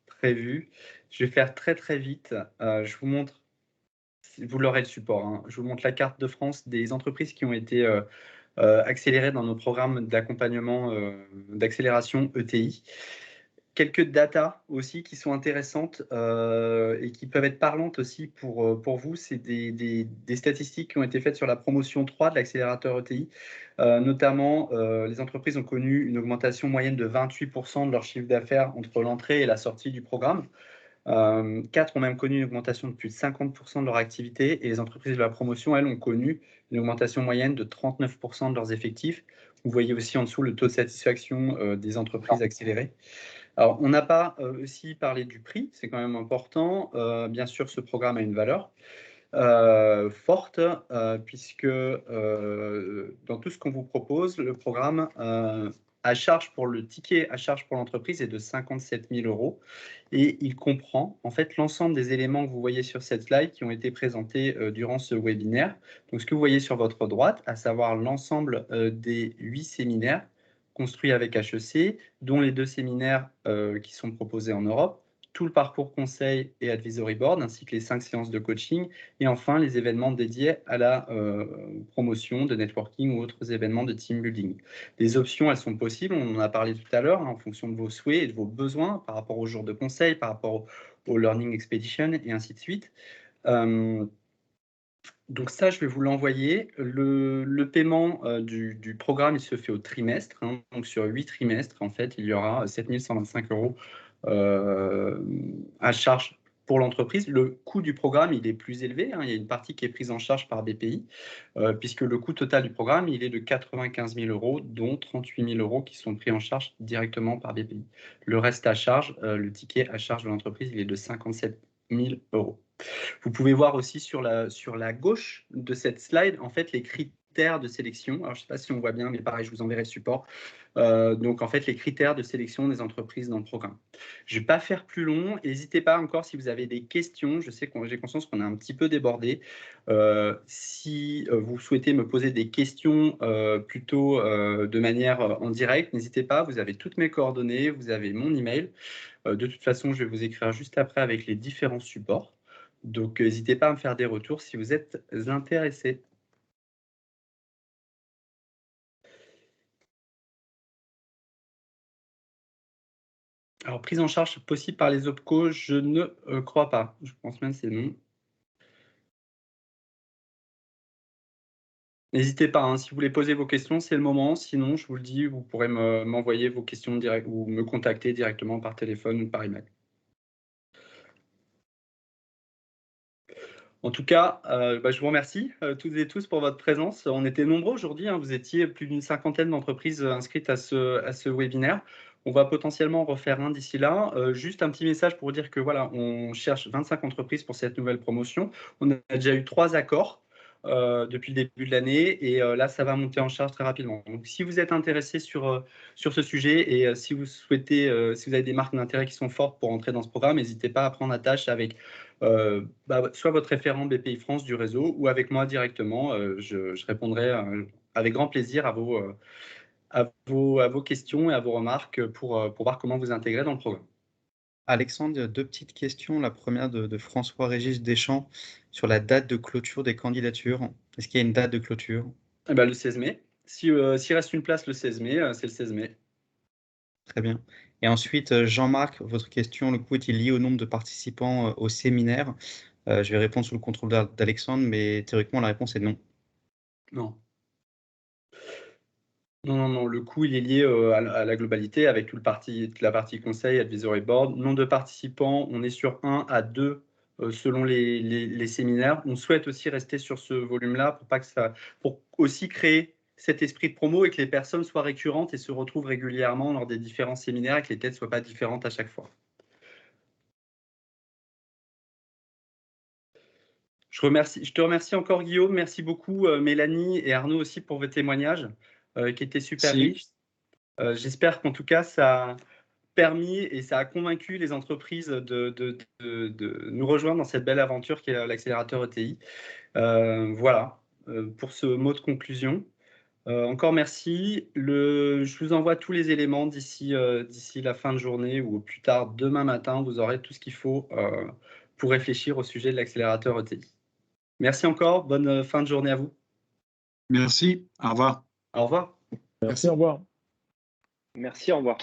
prévu. Je vais faire très, très vite. Je vous montre, vous l'aurez le support, hein. Je vous montre la carte de France des entreprises qui ont été accélérées dans nos programmes d'accompagnement, d'accélération ETI. Quelques datas aussi qui sont intéressantes et qui peuvent être parlantes aussi pour vous. C'est des statistiques qui ont été faites sur la promotion 3 de l'accélérateur ETI. Notamment, les entreprises ont connu une augmentation moyenne de 28% de leur chiffre d'affaires entre l'entrée et la sortie du programme. 4 ont même connu une augmentation de plus de 50% de leur activité, et les entreprises de la promotion, elles, ont connu une augmentation moyenne de 39% de leurs effectifs. Vous voyez aussi en dessous le taux de satisfaction des entreprises accélérées. Alors, on n'a pas aussi parlé du prix, c'est quand même important. Bien sûr, ce programme a une valeur forte, puisque dans tout ce qu'on vous propose, le programme à charge pour le ticket à charge pour l'entreprise est de 57 000 € et il comprend en fait l'ensemble des éléments que vous voyez sur cette slide qui ont été présentés durant ce webinaire. Donc, ce que vous voyez sur votre droite, à savoir l'ensemble des 8 séminaires construits avec HEC, dont les 2 séminaires qui sont proposés en Europe, tout le parcours conseil et advisory board, ainsi que les 5 séances de coaching, et enfin les événements dédiés à la promotion de networking ou autres événements de team building. Les options, elles sont possibles, on en a parlé tout à l'heure, hein, en fonction de vos souhaits et de vos besoins, par rapport aux jours de conseil, par rapport au Learning Expedition, et ainsi de suite. Donc ça, je vais vous l'envoyer. Le paiement du programme, il se fait au trimestre. Hein. Donc sur 8 trimestres, en fait, il y aura 7 125 € à charge pour l'entreprise. Le coût du programme, il est plus élevé. Hein. Il y a une partie qui est prise en charge par BPI, puisque le coût total du programme, il est de 95 000 €, dont 38 000 € qui sont pris en charge directement par BPI. Le reste à charge, le ticket à charge de l'entreprise, il est de 57 000 €. Vous pouvez voir aussi sur la gauche de cette slide, en fait, les critères de sélection. Alors, je ne sais pas si on voit bien, mais pareil, je vous enverrai le support. Donc, en fait, les critères de sélection des entreprises dans le programme. Je ne vais pas faire plus long. N'hésitez pas encore si vous avez des questions. Je sais que j'ai conscience qu'on a un petit peu débordé. Si vous souhaitez me poser des questions plutôt de manière en direct, n'hésitez pas. Vous avez toutes mes coordonnées, vous avez mon email. De toute façon, je vais vous écrire juste après avec les différents supports. Donc, n'hésitez pas à me faire des retours si vous êtes intéressés. Alors, prise en charge possible par les OPCO, je ne crois pas. Je pense même que c'est non. N'hésitez pas, hein, si vous voulez poser vos questions, c'est le moment. Sinon, je vous le dis, vous pourrez m'envoyer vos questions direct ou me contacter directement par téléphone ou par email. En tout cas, je vous remercie toutes et tous pour votre présence. On était nombreux aujourd'hui, hein, vous étiez plus d'une 50aine d'entreprises inscrites à ce webinaire. On va potentiellement refaire un d'ici là. Juste un petit message pour dire que voilà, on cherche 25 entreprises pour cette nouvelle promotion. On a déjà eu 3 accords depuis le début de l'année et là, ça va monter en charge très rapidement. Donc, si vous êtes intéressé sur ce sujet et si vous souhaitez, si vous avez des marques d'intérêt qui sont fortes pour entrer dans ce programme, n'hésitez pas à prendre attache avec soit votre référent BPI France du réseau ou avec moi directement. Je répondrai avec grand plaisir à vos questions et à vos remarques pour voir comment vous intégrer dans le programme. Alexandre, 2 petites questions. La première de François-Régis Deschamps sur la date de clôture des candidatures. Est-ce qu'il y a une date de clôture? Le 16 mai. S'il reste une place le 16 mai, c'est le 16 mai. Très bien. Et ensuite, Jean-Marc, votre question, le coût est-il lié au nombre de participants au séminaire? Je vais répondre sous le contrôle d'Alexandre, mais théoriquement, la réponse est non. Non. Non, le coût, il est lié à la globalité avec toute la partie conseil, advisory board. Nombre de participants, on est sur 1 à 2 selon les séminaires. On souhaite aussi rester sur ce volume-là pour aussi créer cet esprit de promo et que les personnes soient récurrentes et se retrouvent régulièrement lors des différents séminaires et que les têtes ne soient pas différentes à chaque fois. Je te remercie encore, Guillaume. Merci beaucoup, Mélanie et Arnaud aussi pour vos témoignages qui étaient super riches. J'espère qu'en tout cas, ça a permis et ça a convaincu les entreprises de nous rejoindre dans cette belle aventure qui est l'accélérateur ETI. Voilà, pour ce mot de conclusion. Encore merci. Je vous envoie tous les éléments d'ici la fin de journée ou au plus tard demain matin. Vous aurez tout ce qu'il faut pour réfléchir au sujet de l'accélérateur ETI. Merci encore. Bonne fin de journée à vous. Merci. Au revoir. Au revoir. Merci, au revoir. Merci, au revoir.